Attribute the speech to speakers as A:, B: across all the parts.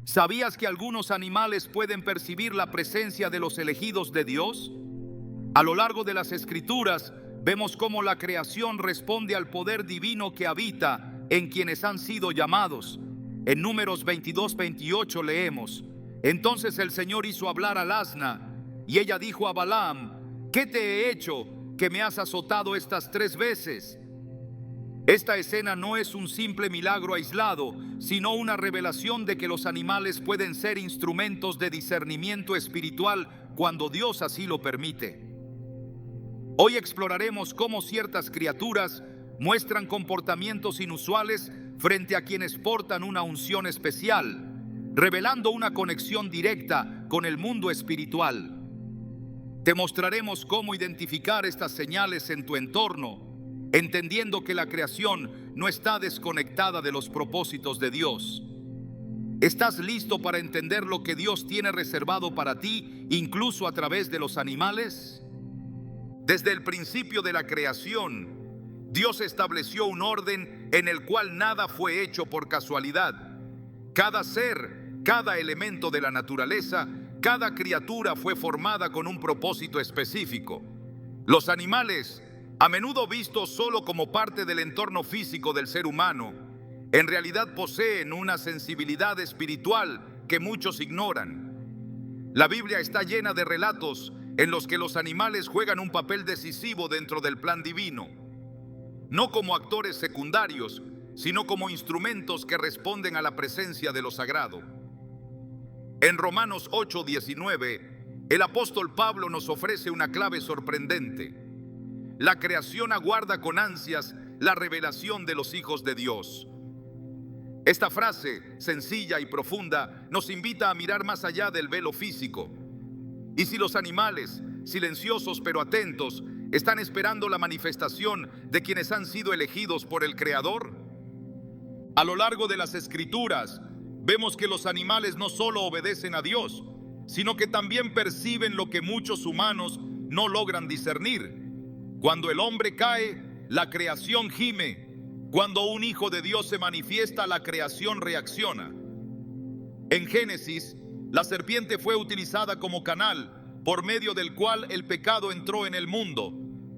A: ¿Sabías que algunos animales pueden percibir la presencia de los elegidos de Dios? A lo largo de las Escrituras, vemos cómo la creación responde al poder divino que habita en quienes han sido llamados. En Números 22:28 leemos: Entonces el Señor hizo hablar al asna, y ella dijo a Balaam: ¿Qué te he hecho que me has azotado estas 3 veces? Esta escena no es un simple milagro aislado, sino una revelación de que los animales pueden ser instrumentos de discernimiento espiritual cuando Dios así lo permite. Hoy exploraremos cómo ciertas criaturas muestran comportamientos inusuales frente a quienes portan una unción especial, revelando una conexión directa con el mundo espiritual. Te mostraremos cómo identificar estas señales en tu entorno, entendiendo que la creación no está desconectada de los propósitos de Dios. ¿Estás listo para entender lo que Dios tiene reservado para ti, incluso a través de los animales? Desde el principio de la creación, Dios estableció un orden en el cual nada fue hecho por casualidad. Cada ser, cada elemento de la naturaleza, cada criatura fue formada con un propósito específico. Los animales, a menudo vistos solo como parte del entorno físico del ser humano, en realidad poseen una sensibilidad espiritual que muchos ignoran. La Biblia está llena de relatos en los que los animales juegan un papel decisivo dentro del plan divino, no como actores secundarios, sino como instrumentos que responden a la presencia de lo sagrado. En Romanos 8:19, el apóstol Pablo nos ofrece una clave sorprendente. La creación aguarda con ansias la revelación de los hijos de Dios. Esta frase, sencilla y profunda, nos invita a mirar más allá del velo físico. Y si los animales, silenciosos pero atentos, están esperando la manifestación de quienes han sido elegidos por el Creador, a lo largo de las Escrituras, vemos que los animales no solo obedecen a Dios, sino que también perciben lo que muchos humanos no logran discernir. Cuando el hombre cae, la creación gime. Cuando un hijo de Dios se manifiesta, la creación reacciona. En Génesis, la serpiente fue utilizada como canal por medio del cual el pecado entró en el mundo,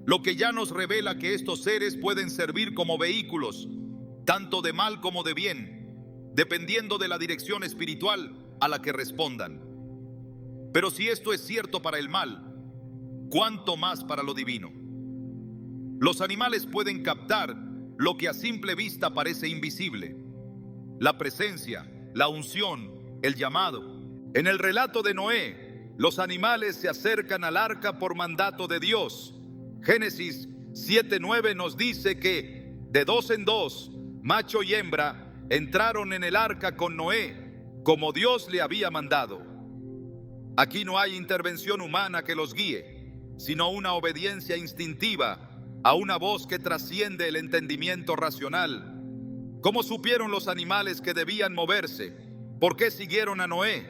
A: lo que ya nos revela que estos seres pueden servir como vehículos, tanto de mal como de bien, dependiendo de la dirección espiritual a la que respondan. Pero si esto es cierto para el mal, ¿cuánto más para lo divino? Los animales pueden captar lo que a simple vista parece invisible: la presencia, la unción, el llamado. En el relato de Noé, los animales se acercan al arca por mandato de Dios. Génesis 7:9 nos dice que de 2 en 2, macho y hembra, entraron en el arca con Noé, como Dios le había mandado. Aquí no hay intervención humana que los guíe, sino una obediencia instintiva a una voz que trasciende el entendimiento racional. ¿Cómo supieron los animales que debían moverse? ¿Por qué siguieron a Noé?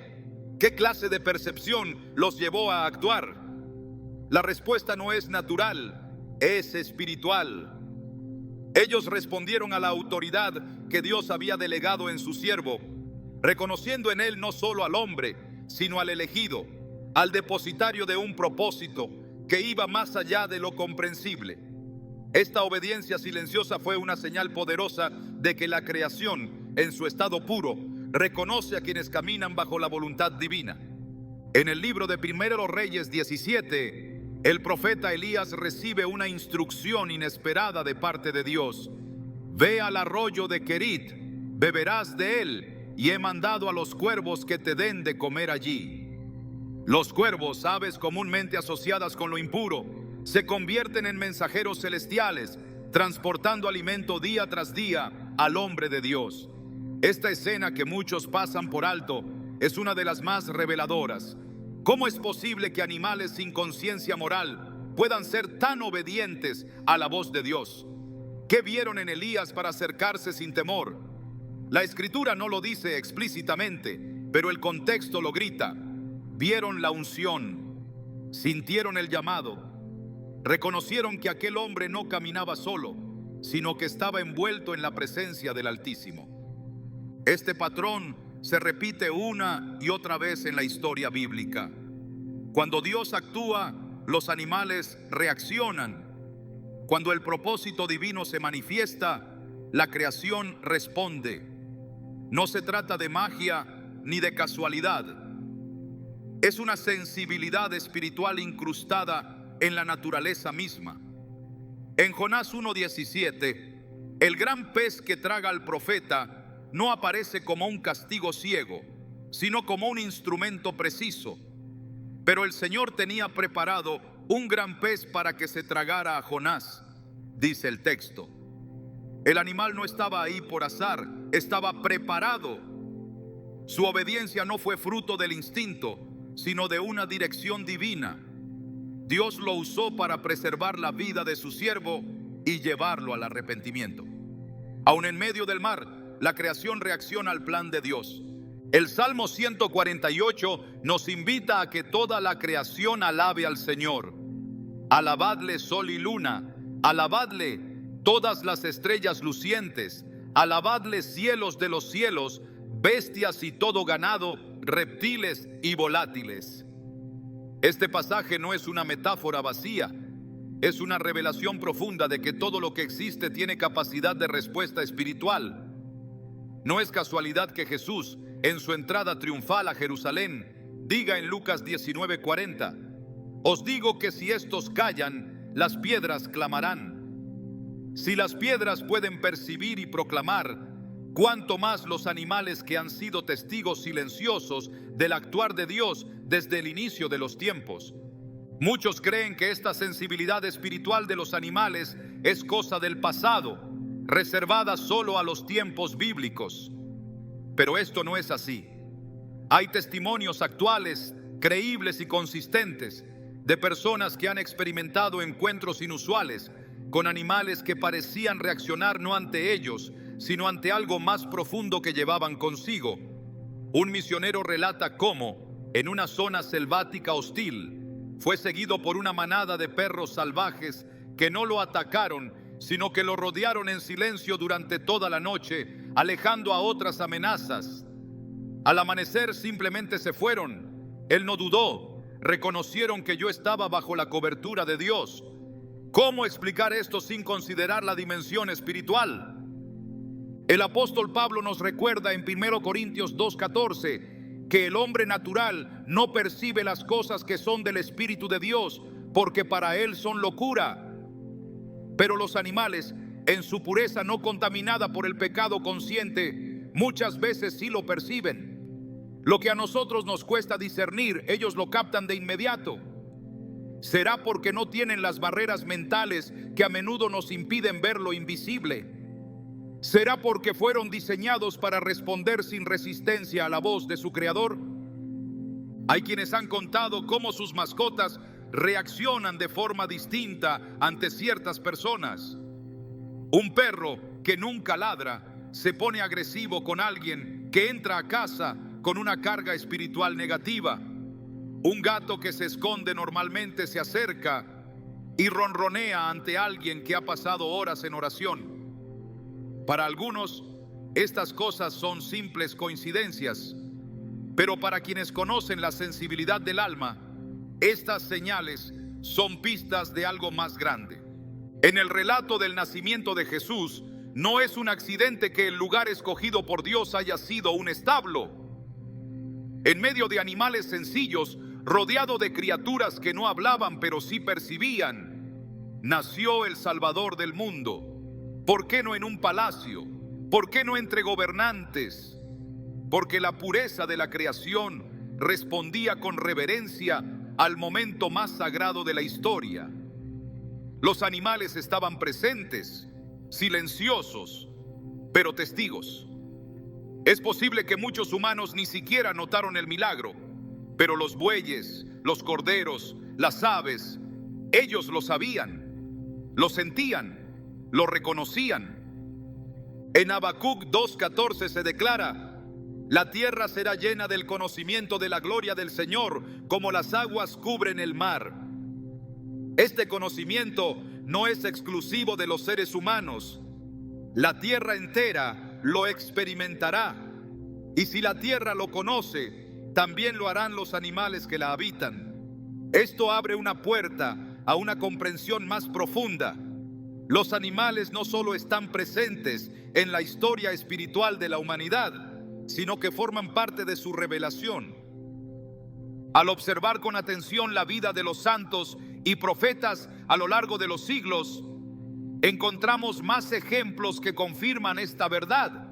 A: ¿Qué clase de percepción los llevó a actuar? La respuesta no es natural, es espiritual. Ellos respondieron a la autoridad que Dios había delegado en su siervo, reconociendo en él no solo al hombre, sino al elegido, al depositario de un propósito que iba más allá de lo comprensible. Esta obediencia silenciosa fue una señal poderosa de que la creación, en su estado puro, reconoce a quienes caminan bajo la voluntad divina. En el libro de Primero Reyes 17, el profeta Elías recibe una instrucción inesperada de parte de Dios. Ve al arroyo de Querit, beberás de él, y he mandado a los cuervos que te den de comer allí. Los cuervos, aves comúnmente asociadas con lo impuro, se convierten en mensajeros celestiales, transportando alimento día tras día al hombre de Dios. Esta escena que muchos pasan por alto es una de las más reveladoras. ¿Cómo es posible que animales sin conciencia moral puedan ser tan obedientes a la voz de Dios? ¿Qué vieron en Elías para acercarse sin temor? La Escritura no lo dice explícitamente, pero el contexto lo grita. Vieron la unción, sintieron el llamado, reconocieron que aquel hombre no caminaba solo, sino que estaba envuelto en la presencia del Altísimo. Este patrón se repite una y otra vez en la historia bíblica. Cuando Dios actúa, los animales reaccionan. Cuando el propósito divino se manifiesta, la creación responde. No se trata de magia ni de casualidad. Es una sensibilidad espiritual incrustada en la naturaleza misma. En Jonás 1:17, el gran pez que traga al profeta no aparece como un castigo ciego, sino como un instrumento preciso. Pero el Señor tenía preparado un gran pez para que se tragara a Jonás, dice el texto. El animal no estaba ahí por azar, estaba preparado. Su obediencia no fue fruto del instinto, sino de una dirección divina. Dios lo usó para preservar la vida de su siervo y llevarlo al arrepentimiento. Aun en medio del mar, la creación reacciona al plan de Dios. El Salmo 148 nos invita a que toda la creación alabe al Señor. Alabadle sol y luna, alabadle todas las estrellas lucientes, alabadle cielos de los cielos, bestias y todo ganado, reptiles y volátiles. Este pasaje no es una metáfora vacía, es una revelación profunda de que todo lo que existe tiene capacidad de respuesta espiritual. No es casualidad que Jesús, en su entrada triunfal a Jerusalén, diga en Lucas 19:40, os digo que si estos callan, las piedras clamarán. Si las piedras pueden percibir y proclamar, cuánto más los animales que han sido testigos silenciosos del actuar de Dios desde el inicio de los tiempos. Muchos creen que esta sensibilidad espiritual de los animales es cosa del pasado, reservada solo a los tiempos bíblicos. Pero esto no es así. Hay testimonios actuales, creíbles y consistentes, de personas que han experimentado encuentros inusuales con animales que parecían reaccionar no ante ellos, sino ante algo más profundo que llevaban consigo. Un misionero relata cómo, en una zona selvática hostil, fue seguido por una manada de perros salvajes que no lo atacaron, sino que lo rodearon en silencio durante toda la noche, alejando a otras amenazas. Al amanecer simplemente se fueron. Él no dudó. Reconocieron que yo estaba bajo la cobertura de Dios. ¿Cómo explicar esto sin considerar la dimensión espiritual? El apóstol Pablo nos recuerda en 1 Corintios 2:14 que el hombre natural no percibe las cosas que son del Espíritu de Dios, porque para él son locura. Pero los animales, en su pureza no contaminada por el pecado consciente, muchas veces sí lo perciben. Lo que a nosotros nos cuesta discernir, ellos lo captan de inmediato. ¿Será porque no tienen las barreras mentales que a menudo nos impiden ver lo invisible? ¿Será porque fueron diseñados para responder sin resistencia a la voz de su creador? Hay quienes han contado cómo sus mascotas reaccionan de forma distinta ante ciertas personas. Un perro que nunca ladra se pone agresivo con alguien que entra a casa con una carga espiritual negativa. Un gato que se esconde normalmente se acerca y ronronea ante alguien que ha pasado horas en oración. Para algunos, estas cosas son simples coincidencias, pero para quienes conocen la sensibilidad del alma, estas señales son pistas de algo más grande. En el relato del nacimiento de Jesús, no es un accidente que el lugar escogido por Dios haya sido un establo. En medio de animales sencillos, rodeado de criaturas que no hablaban pero sí percibían, nació el Salvador del mundo. ¿Por qué no en un palacio? ¿Por qué no entre gobernantes? Porque la pureza de la creación respondía con reverencia al momento más sagrado de la historia. Los animales estaban presentes, silenciosos, pero testigos. Es posible que muchos humanos ni siquiera notaron el milagro, pero los bueyes, los corderos, las aves, ellos lo sabían, lo sentían, lo reconocían. En Habacuc 2:14 se declara: la tierra será llena del conocimiento de la gloria del Señor, como las aguas cubren el mar. Este conocimiento no es exclusivo de los seres humanos. La tierra entera lo experimentará. Y si la tierra lo conoce, también lo harán los animales que la habitan. Esto abre una puerta a una comprensión más profunda. Los animales no solo están presentes en la historia espiritual de la humanidad, sino que forman parte de su revelación. Al observar con atención la vida de los santos y profetas a lo largo de los siglos, encontramos más ejemplos que confirman esta verdad.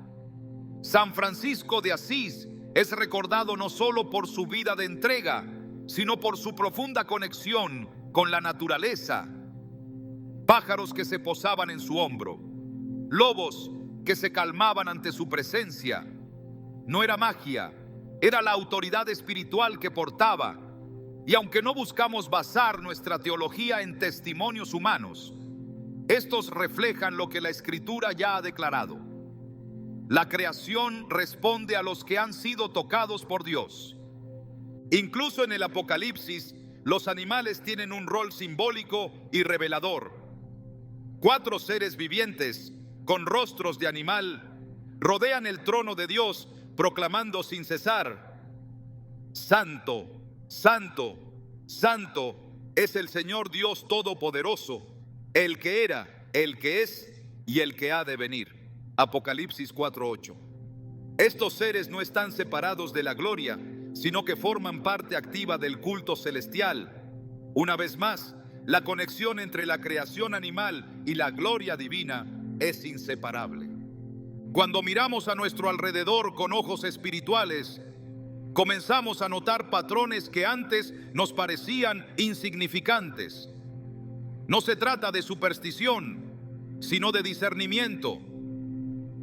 A: San Francisco de Asís es recordado no solo por su vida de entrega, sino por su profunda conexión con la naturaleza. Pájaros que se posaban en su hombro, lobos que se calmaban ante su presencia. No era magia, era la autoridad espiritual que portaba. Y aunque no buscamos basar nuestra teología en testimonios humanos, estos reflejan lo que la Escritura ya ha declarado. La creación responde a los que han sido tocados por Dios. Incluso en el Apocalipsis, los animales tienen un rol simbólico y revelador. 4 seres vivientes con rostros de animal rodean el trono de Dios, proclamando sin cesar: Santo, Santo, Santo es el Señor Dios Todopoderoso, el que era, el que es y el que ha de venir. Apocalipsis 4:8. Estos seres no están separados de la gloria, sino que forman parte activa del culto celestial. Una vez más, la conexión entre la creación animal y la gloria divina es inseparable. Cuando miramos a nuestro alrededor con ojos espirituales, comenzamos a notar patrones que antes nos parecían insignificantes. No se trata de superstición, sino de discernimiento.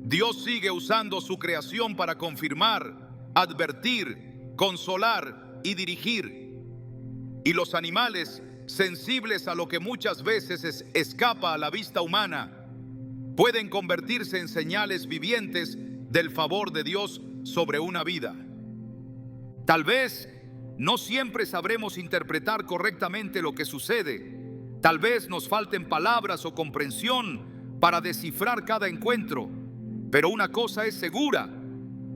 A: Dios sigue usando su creación para confirmar, advertir, consolar y dirigir. Y los animales, sensibles a lo que muchas veces escapa a la vista humana, pueden convertirse en señales vivientes del favor de Dios sobre una vida. Tal vez no siempre sabremos interpretar correctamente lo que sucede. Tal vez nos falten palabras o comprensión para descifrar cada encuentro. Pero una cosa es segura: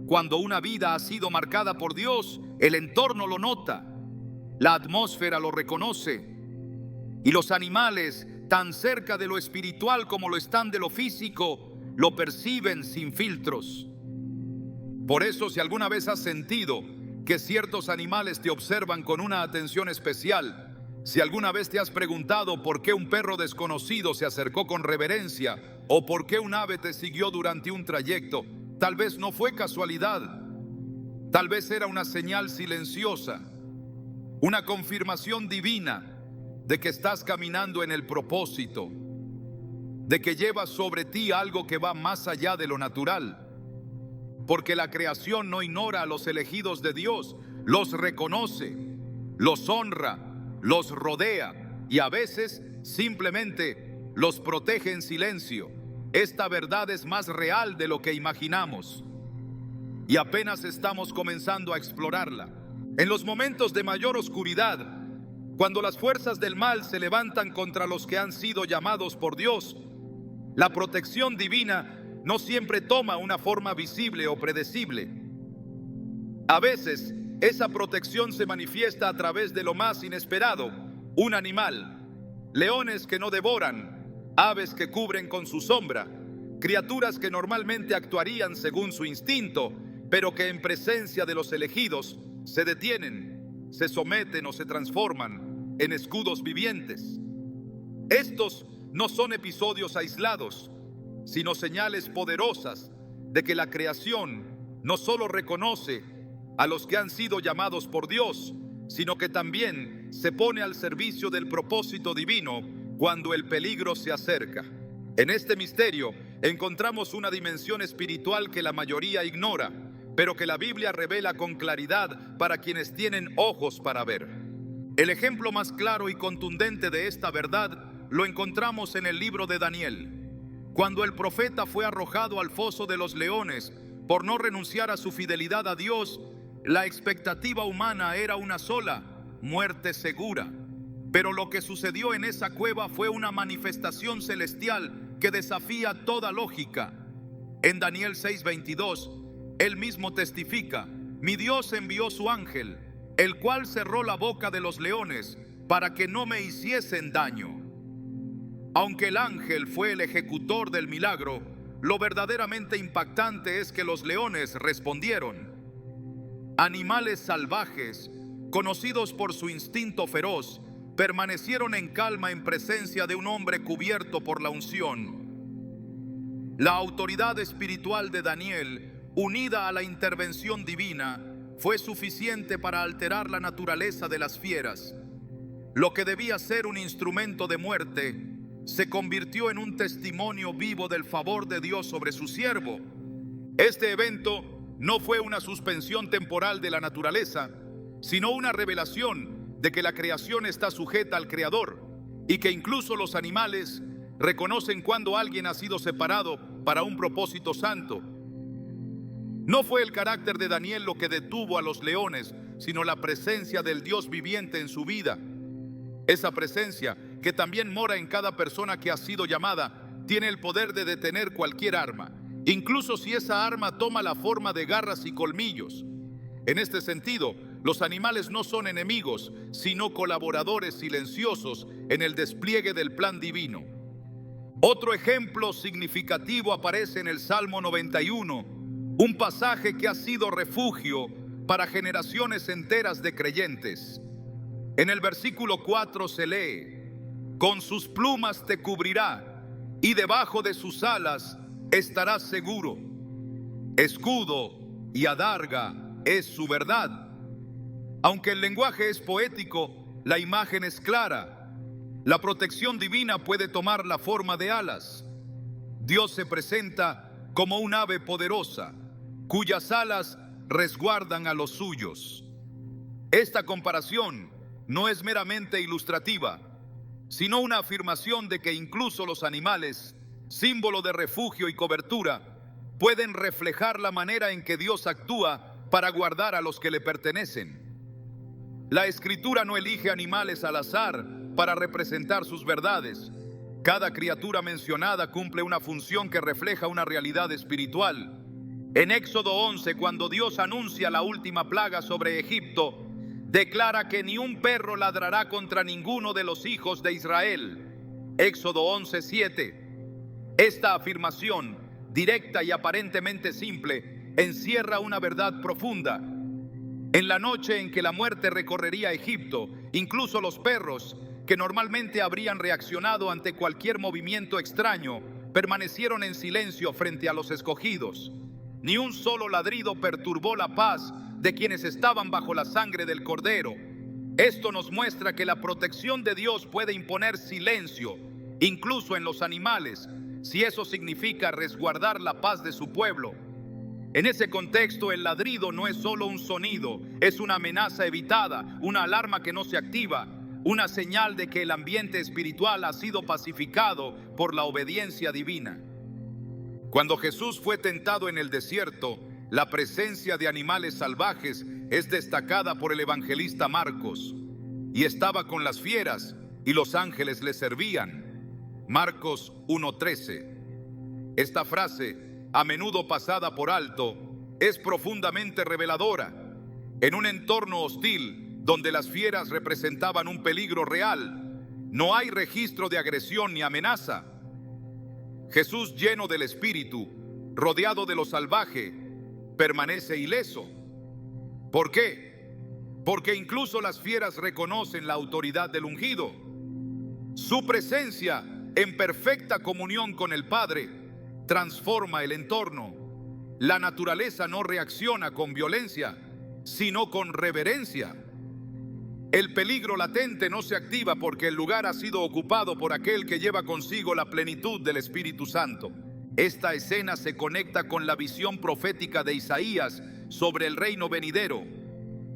A: cuando una vida ha sido marcada por Dios, el entorno lo nota, la atmósfera lo reconoce, y los animales, tan cerca de lo espiritual como lo están de lo físico, lo perciben sin filtros. Por eso, si alguna vez has sentido que ciertos animales te observan con una atención especial, si alguna vez te has preguntado por qué un perro desconocido se acercó con reverencia o por qué un ave te siguió durante un trayecto, tal vez no fue casualidad. Tal vez era una señal silenciosa, una confirmación divina de que estás caminando en el propósito, de que llevas sobre ti algo que va más allá de lo natural. Porque la creación no ignora a los elegidos de Dios, los reconoce, los honra, los rodea y a veces simplemente los protege en silencio. Esta verdad es más real de lo que imaginamos y apenas estamos comenzando a explorarla. En los momentos de mayor oscuridad, cuando las fuerzas del mal se levantan contra los que han sido llamados por Dios, la protección divina no siempre toma una forma visible o predecible. A veces, esa protección se manifiesta a través de lo más inesperado: un animal, leones que no devoran, aves que cubren con su sombra, criaturas que normalmente actuarían según su instinto, pero que en presencia de los elegidos se detienen, se someten o se transforman en escudos vivientes. Estos no son episodios aislados, sino señales poderosas de que la creación no solo reconoce a los que han sido llamados por Dios, sino que también se pone al servicio del propósito divino cuando el peligro se acerca. En este misterio encontramos una dimensión espiritual que la mayoría ignora, pero que la Biblia revela con claridad para quienes tienen ojos para ver. El ejemplo más claro y contundente de esta verdad lo encontramos en el libro de Daniel. Cuando el profeta fue arrojado al foso de los leones por no renunciar a su fidelidad a Dios, la expectativa humana era una sola: muerte segura. Pero lo que sucedió en esa cueva fue una manifestación celestial que desafía toda lógica. En Daniel 6:22, Él mismo testifica: mi Dios envió su ángel, el cual cerró la boca de los leones para que no me hiciesen daño. Aunque el ángel fue el ejecutor del milagro, lo verdaderamente impactante es que los leones respondieron. Animales salvajes, conocidos por su instinto feroz, permanecieron en calma en presencia de un hombre cubierto por la unción. La autoridad espiritual de Daniel, unida a la intervención divina, fue suficiente para alterar la naturaleza de las fieras. Lo que debía ser un instrumento de muerte se convirtió en un testimonio vivo del favor de Dios sobre su siervo. Este evento no fue una suspensión temporal de la naturaleza, sino una revelación de que la creación está sujeta al Creador y que incluso los animales reconocen cuando alguien ha sido separado para un propósito santo. No fue el carácter de Daniel lo que detuvo a los leones, sino la presencia del Dios viviente en su vida. Esa presencia, que también mora en cada persona que ha sido llamada, tiene el poder de detener cualquier arma, incluso si esa arma toma la forma de garras y colmillos. En este sentido, los animales no son enemigos, sino colaboradores silenciosos en el despliegue del plan divino. Otro ejemplo significativo aparece en el Salmo 91, un pasaje que ha sido refugio para generaciones enteras de creyentes. En el versículo 4 se lee: con sus plumas te cubrirá, y debajo de sus alas estarás seguro. Escudo y adarga es su verdad. Aunque el lenguaje es poético, la imagen es clara. La protección divina puede tomar la forma de alas. Dios se presenta como un ave poderosa, cuyas alas resguardan a los suyos. Esta comparación no es meramente ilustrativa, sino una afirmación de que incluso los animales, símbolo de refugio y cobertura, pueden reflejar la manera en que Dios actúa para guardar a los que le pertenecen. La Escritura no elige animales al azar para representar sus verdades. Cada criatura mencionada cumple una función que refleja una realidad espiritual. En Éxodo 11, cuando Dios anuncia la última plaga sobre Egipto, declara que ni un perro ladrará contra ninguno de los hijos de Israel. Éxodo 11:7. Esta afirmación, directa y aparentemente simple, encierra una verdad profunda. En la noche en que la muerte recorrería Egipto, incluso los perros, que normalmente habrían reaccionado ante cualquier movimiento extraño, permanecieron en silencio frente a los escogidos. Ni un solo ladrido perturbó la paz de quienes estaban bajo la sangre del Cordero. Esto nos muestra que la protección de Dios puede imponer silencio, incluso en los animales, si eso significa resguardar la paz de su pueblo. En ese contexto, el ladrido no es solo un sonido, es una amenaza evitada, una alarma que no se activa, una señal de que el ambiente espiritual ha sido pacificado por la obediencia divina. Cuando Jesús fue tentado en el desierto, la presencia de animales salvajes es destacada por el evangelista Marcos. Y estaba con las fieras, y los ángeles le servían. Marcos 1:13. Esta frase, a menudo pasada por alto, es profundamente reveladora. En un entorno hostil, donde las fieras representaban un peligro real, no hay registro de agresión ni amenaza. Jesús, lleno del Espíritu, rodeado de lo salvaje, permanece ileso. ¿Por qué? Porque incluso las fieras reconocen la autoridad del ungido. Su presencia, en perfecta comunión con el Padre, transforma el entorno. La naturaleza no reacciona con violencia, sino con reverencia. El peligro latente no se activa porque el lugar ha sido ocupado por aquel que lleva consigo la plenitud del Espíritu Santo. Esta escena se conecta con la visión profética de Isaías sobre el reino venidero,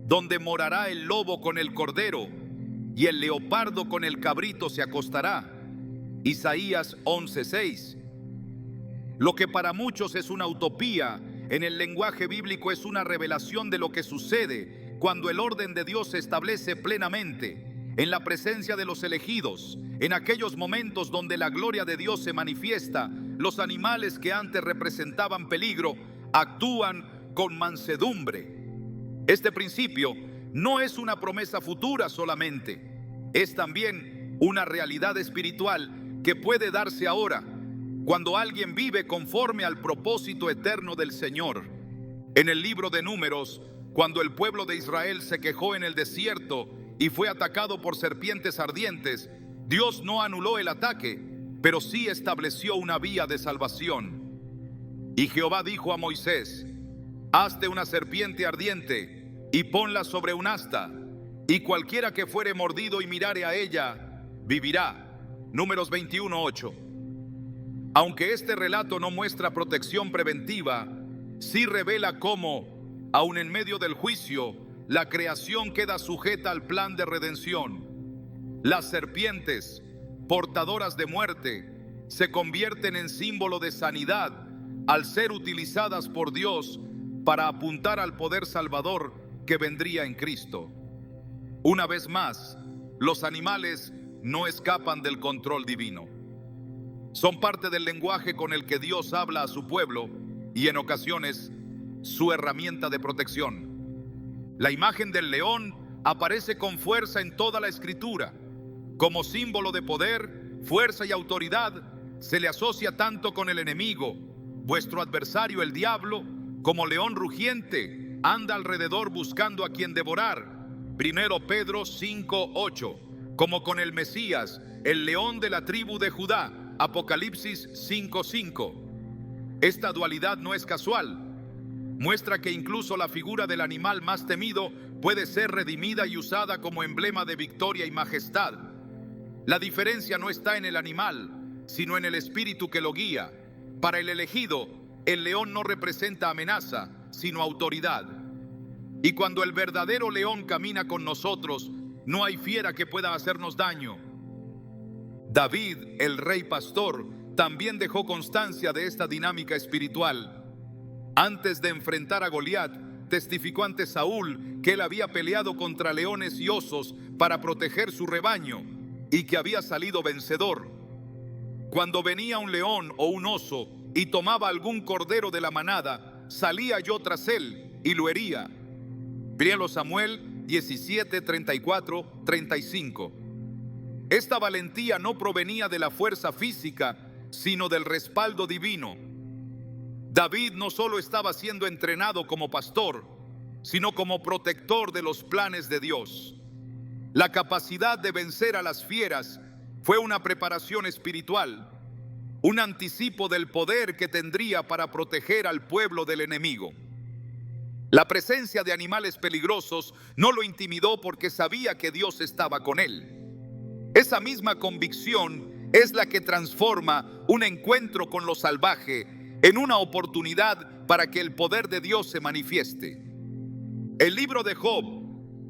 A: donde morará el lobo con el cordero y el leopardo con el cabrito se acostará. Isaías 11:6. Lo que para muchos es una utopía, en el lenguaje bíblico es una revelación de lo que sucede cuando el orden de Dios se establece plenamente, en la presencia de los elegidos. En aquellos momentos donde la gloria de Dios se manifiesta, los animales que antes representaban peligro actúan con mansedumbre. Este principio no es una promesa futura solamente, es también una realidad espiritual que puede darse ahora, cuando alguien vive conforme al propósito eterno del Señor. En el libro de Números, cuando el pueblo de Israel se quejó en el desierto y fue atacado por serpientes ardientes, Dios no anuló el ataque, pero sí estableció una vía de salvación. Y Jehová dijo a Moisés: hazte una serpiente ardiente y ponla sobre un asta, y cualquiera que fuere mordido y mirare a ella, vivirá. Números 21:8. Aunque este relato no muestra protección preventiva, sí revela cómo, aun en medio del juicio, la creación queda sujeta al plan de redención. Las serpientes, portadoras de muerte, se convierten en símbolo de sanidad al ser utilizadas por Dios para apuntar al poder salvador que vendría en Cristo. Una vez más, los animales no escapan del control divino. Son parte del lenguaje con el que Dios habla a su pueblo y en ocasiones su herramienta de protección. La imagen del león aparece con fuerza en toda la Escritura. Como símbolo de poder, fuerza y autoridad, se le asocia tanto con el enemigo, vuestro adversario el diablo, como león rugiente, anda alrededor buscando a quien devorar. 1 Pedro 5:8, como con el Mesías, el león de la tribu de Judá. Apocalipsis 5:5. Esta dualidad no es casual. Muestra que incluso la figura del animal más temido puede ser redimida y usada como emblema de victoria y majestad. La diferencia no está en el animal, sino en el espíritu que lo guía. Para el elegido, el león no representa amenaza, sino autoridad. Y cuando el verdadero león camina con nosotros, no hay fiera que pueda hacernos daño. David, el rey pastor, también dejó constancia de esta dinámica espiritual. Antes de enfrentar a Goliat, testificó ante Saúl que él había peleado contra leones y osos para proteger su rebaño y que había salido vencedor. Cuando venía un león o un oso y tomaba algún cordero de la manada, salía yo tras él y lo hería. 1 Samuel 17, 34, 35. Esta valentía no provenía de la fuerza física, sino del respaldo divino. David no solo estaba siendo entrenado como pastor, sino como protector de los planes de Dios. La capacidad de vencer a las fieras fue una preparación espiritual, un anticipo del poder que tendría para proteger al pueblo del enemigo. La presencia de animales peligrosos no lo intimidó porque sabía que Dios estaba con él. Esa misma convicción es la que transforma un encuentro con lo salvaje en una oportunidad para que el poder de Dios se manifieste. El libro de Job,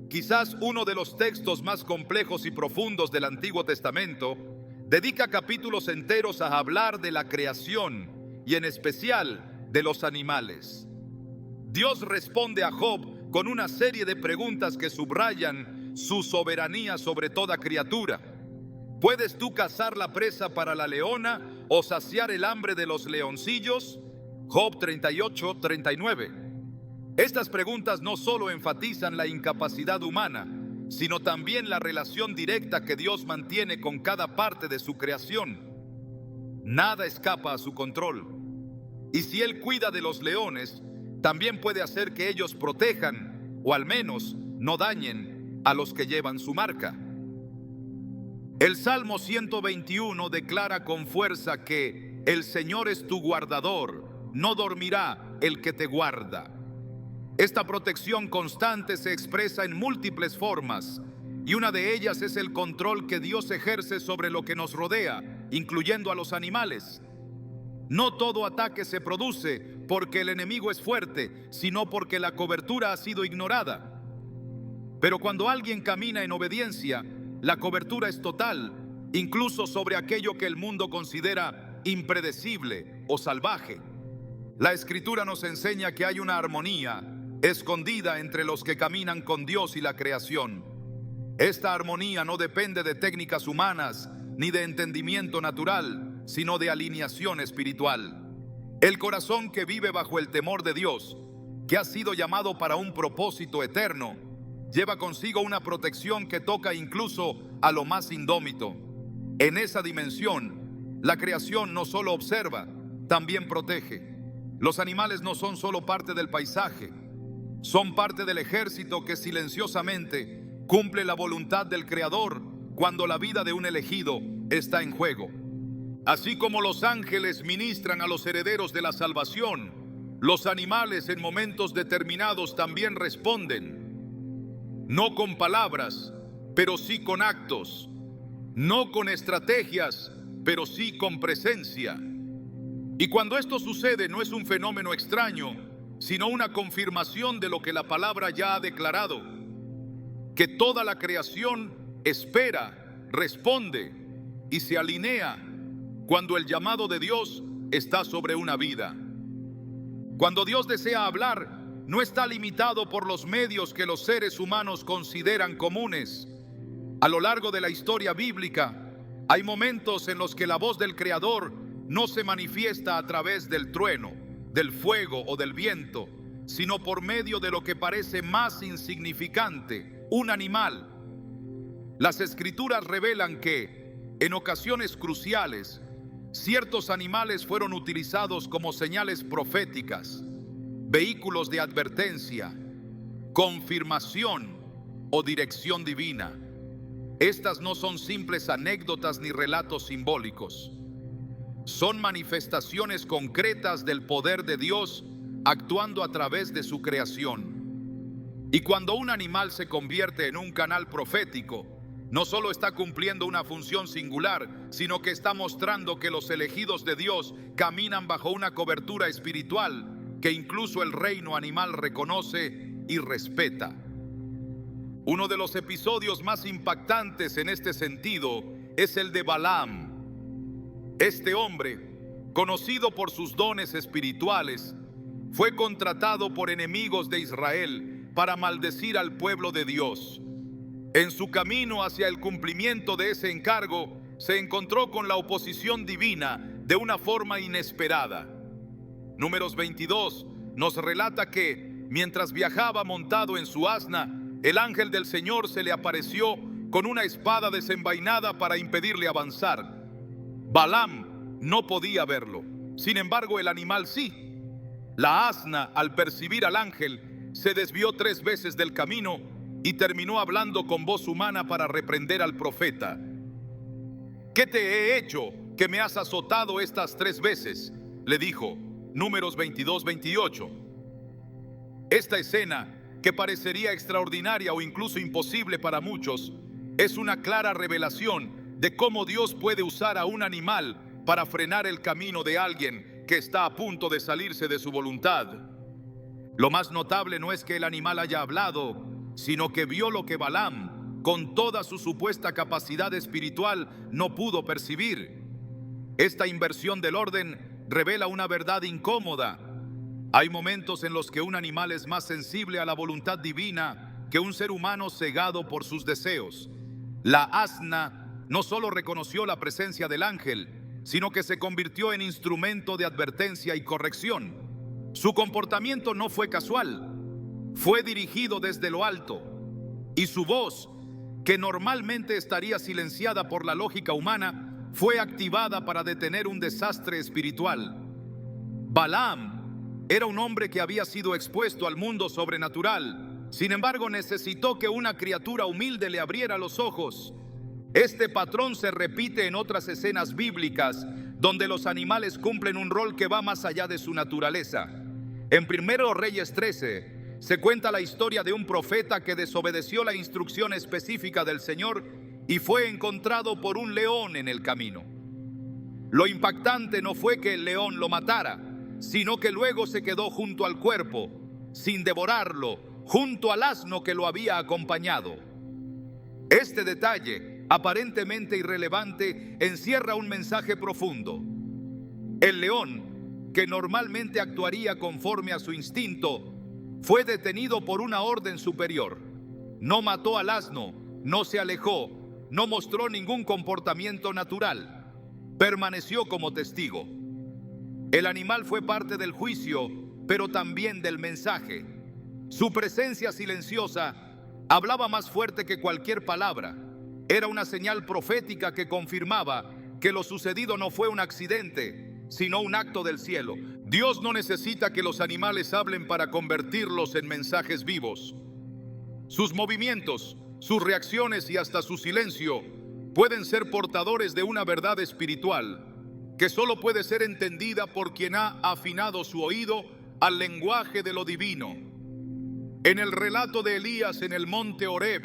A: quizás uno de los textos más complejos y profundos del Antiguo Testamento, dedica capítulos enteros a hablar de la creación y en especial de los animales. Dios responde a Job con una serie de preguntas que subrayan su soberanía sobre toda criatura. ¿Puedes tú cazar la presa para la leona o saciar el hambre de los leoncillos? Job 38, 39. Estas preguntas no solo enfatizan la incapacidad humana, sino también la relación directa que Dios mantiene con cada parte de su creación. Nada escapa a su control. Y si Él cuida de los leones, también puede hacer que ellos protejan, o al menos no dañen, a los que llevan su marca. El Salmo 121 declara con fuerza que el Señor es tu guardador, no dormirá el que te guarda. Esta protección constante se expresa en múltiples formas, y una de ellas es el control que Dios ejerce sobre lo que nos rodea, incluyendo a los animales. No todo ataque se produce porque el enemigo es fuerte, sino porque la cobertura ha sido ignorada. Pero cuando alguien camina en obediencia, la cobertura es total, incluso sobre aquello que el mundo considera impredecible o salvaje. La Escritura nos enseña que hay una armonía escondida entre los que caminan con Dios y la creación. Esta armonía no depende de técnicas humanas ni de entendimiento natural, sino de alineación espiritual. El corazón que vive bajo el temor de Dios que ha sido llamado para un propósito eterno, lleva consigo una protección que toca incluso a lo más indómito. En esa dimensión, la creación no solo observa, también protege. Los animales no son solo parte del paisaje, son parte del ejército que silenciosamente cumple la voluntad del Creador cuando la vida de un elegido está en juego. Así como los ángeles ministran a los herederos de la salvación, los animales en momentos determinados también responden, no con palabras, pero sí con actos, no con estrategias, pero sí con presencia. Y cuando esto sucede no es un fenómeno extraño, sino una confirmación de lo que la palabra ya ha declarado, que toda la creación espera, responde y se alinea cuando el llamado de Dios está sobre una vida. Cuando Dios desea hablar, no está limitado por los medios que los seres humanos consideran comunes. A lo largo de la historia bíblica, hay momentos en los que la voz del Creador no se manifiesta a través del trueno, del fuego o del viento, sino por medio de lo que parece más insignificante, un animal. Las Escrituras revelan que, en ocasiones cruciales, ciertos animales fueron utilizados como señales proféticas, vehículos de advertencia, confirmación o dirección divina. Estas no son simples anécdotas ni relatos simbólicos. Son manifestaciones concretas del poder de Dios actuando a través de su creación. Y cuando un animal se convierte en un canal profético, no solo está cumpliendo una función singular, sino que está mostrando que los elegidos de Dios caminan bajo una cobertura espiritual que incluso el reino animal reconoce y respeta. Uno de los episodios más impactantes en este sentido es el de Balaam. Este hombre, conocido por sus dones espirituales, fue contratado por enemigos de Israel para maldecir al pueblo de Dios. En su camino hacia el cumplimiento de ese encargo, se encontró con la oposición divina de una forma inesperada. Números 22 nos relata que, mientras viajaba montado en su asna, el ángel del Señor se le apareció con una espada desenvainada para impedirle avanzar. Balaam no podía verlo, sin embargo el animal sí. La asna, al percibir al ángel, se desvió 3 veces del camino y terminó hablando con voz humana para reprender al profeta. ¿Qué te he hecho que me has azotado estas 3 veces? Le dijo. Números 22-28. Esta escena, que parecería extraordinaria o incluso imposible para muchos, es una clara revelación de cómo Dios puede usar a un animal para frenar el camino de alguien que está a punto de salirse de su voluntad. Lo más notable no es que el animal haya hablado, sino que vio lo que Balaam, con toda su supuesta capacidad espiritual, no pudo percibir. Esta inversión del orden revela una verdad incómoda. Hay momentos en los que un animal es más sensible a la voluntad divina que un ser humano cegado por sus deseos. La asna no solo reconoció la presencia del ángel, sino que se convirtió en instrumento de advertencia y corrección. Su comportamiento no fue casual, fue dirigido desde lo alto, y su voz, que normalmente estaría silenciada por la lógica humana, fue activada para detener un desastre espiritual. Balaam era un hombre que había sido expuesto al mundo sobrenatural. Sin embargo, necesitó que una criatura humilde le abriera los ojos. Este patrón se repite en otras escenas bíblicas, donde los animales cumplen un rol que va más allá de su naturaleza. En 1 Reyes 13, se cuenta la historia de un profeta que desobedeció la instrucción específica del Señor y fue encontrado por un león en el camino. Lo impactante no fue que el león lo matara, sino que luego se quedó junto al cuerpo, sin devorarlo, junto al asno que lo había acompañado. Este detalle, aparentemente irrelevante, encierra un mensaje profundo. El león, que normalmente actuaría conforme a su instinto, fue detenido por una orden superior. No mató al asno, no se alejó, no mostró ningún comportamiento natural. Permaneció como testigo. El animal fue parte del juicio pero también del mensaje. Su presencia silenciosa hablaba más fuerte que cualquier palabra. Era una señal profética que confirmaba que lo sucedido no fue un accidente, sino un acto del cielo. Dios no necesita que los animales hablen para convertirlos en mensajes vivos. Sus movimientos, sus reacciones y hasta su silencio pueden ser portadores de una verdad espiritual que solo puede ser entendida por quien ha afinado su oído al lenguaje de lo divino. En el relato de Elías en el monte Horeb,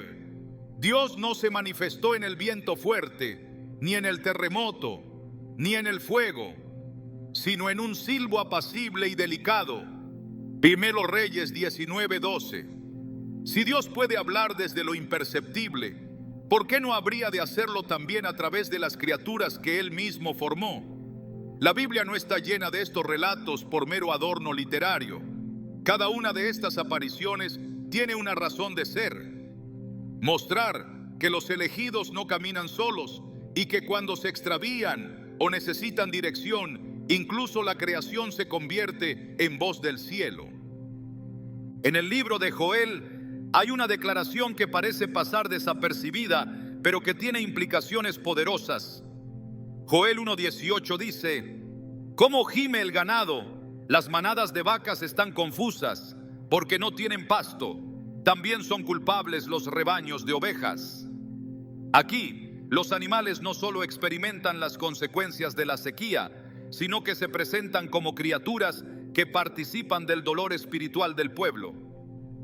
A: Dios no se manifestó en el viento fuerte, ni en el terremoto, ni en el fuego, sino en un silbo apacible y delicado. Primero Reyes 19:12. Si Dios puede hablar desde lo imperceptible, ¿por qué no habría de hacerlo también a través de las criaturas que Él mismo formó? La Biblia no está llena de estos relatos por mero adorno literario. Cada una de estas apariciones tiene una razón de ser: mostrar que los elegidos no caminan solos y que cuando se extravían o necesitan dirección, incluso la creación se convierte en voz del cielo. En el libro de Joel hay una declaración que parece pasar desapercibida, pero que tiene implicaciones poderosas. Joel 1:18 dice: «¿Cómo gime el ganado? Las manadas de vacas están confusas, porque no tienen pasto. También son culpables los rebaños de ovejas». Aquí, los animales no solo experimentan las consecuencias de la sequía, sino que se presentan como criaturas que participan del dolor espiritual del pueblo.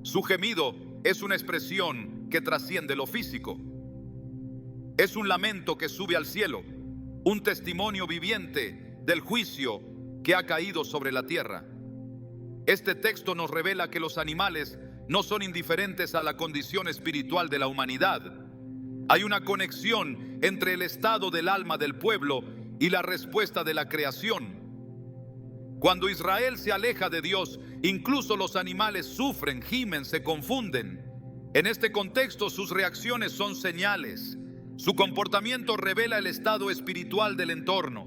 A: Su gemido es una expresión que trasciende lo físico. Es un lamento que sube al cielo, un testimonio viviente del juicio que ha caído sobre la tierra. Este texto nos revela que los animales no son indiferentes a la condición espiritual de la humanidad. Hay una conexión entre el estado del alma del pueblo y la respuesta de la creación. Cuando Israel se aleja de Dios, incluso los animales sufren, gimen, se confunden. En este contexto, sus reacciones son señales. Su comportamiento revela el estado espiritual del entorno.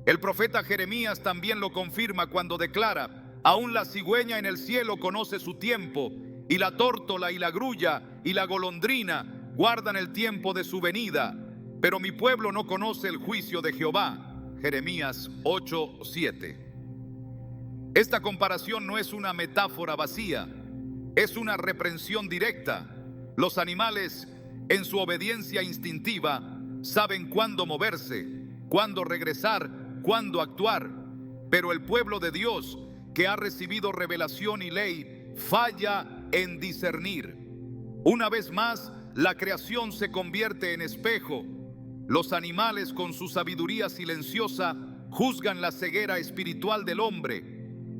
A: El profeta Jeremías también lo confirma cuando declara: «Aún la cigüeña en el cielo conoce su tiempo, y la tórtola y la grulla y la golondrina guardan el tiempo de su venida, pero mi pueblo no conoce el juicio de Jehová». Jeremías 8:7. Esta comparación no es una metáfora vacía, es una reprensión directa. Los animales, en su obediencia instintiva, saben cuándo moverse, cuándo regresar, cuándo actuar. Pero el pueblo de Dios, que ha recibido revelación y ley, falla en discernir. Una vez más, la creación se convierte en espejo. Los animales, con su sabiduría silenciosa, juzgan la ceguera espiritual del hombre.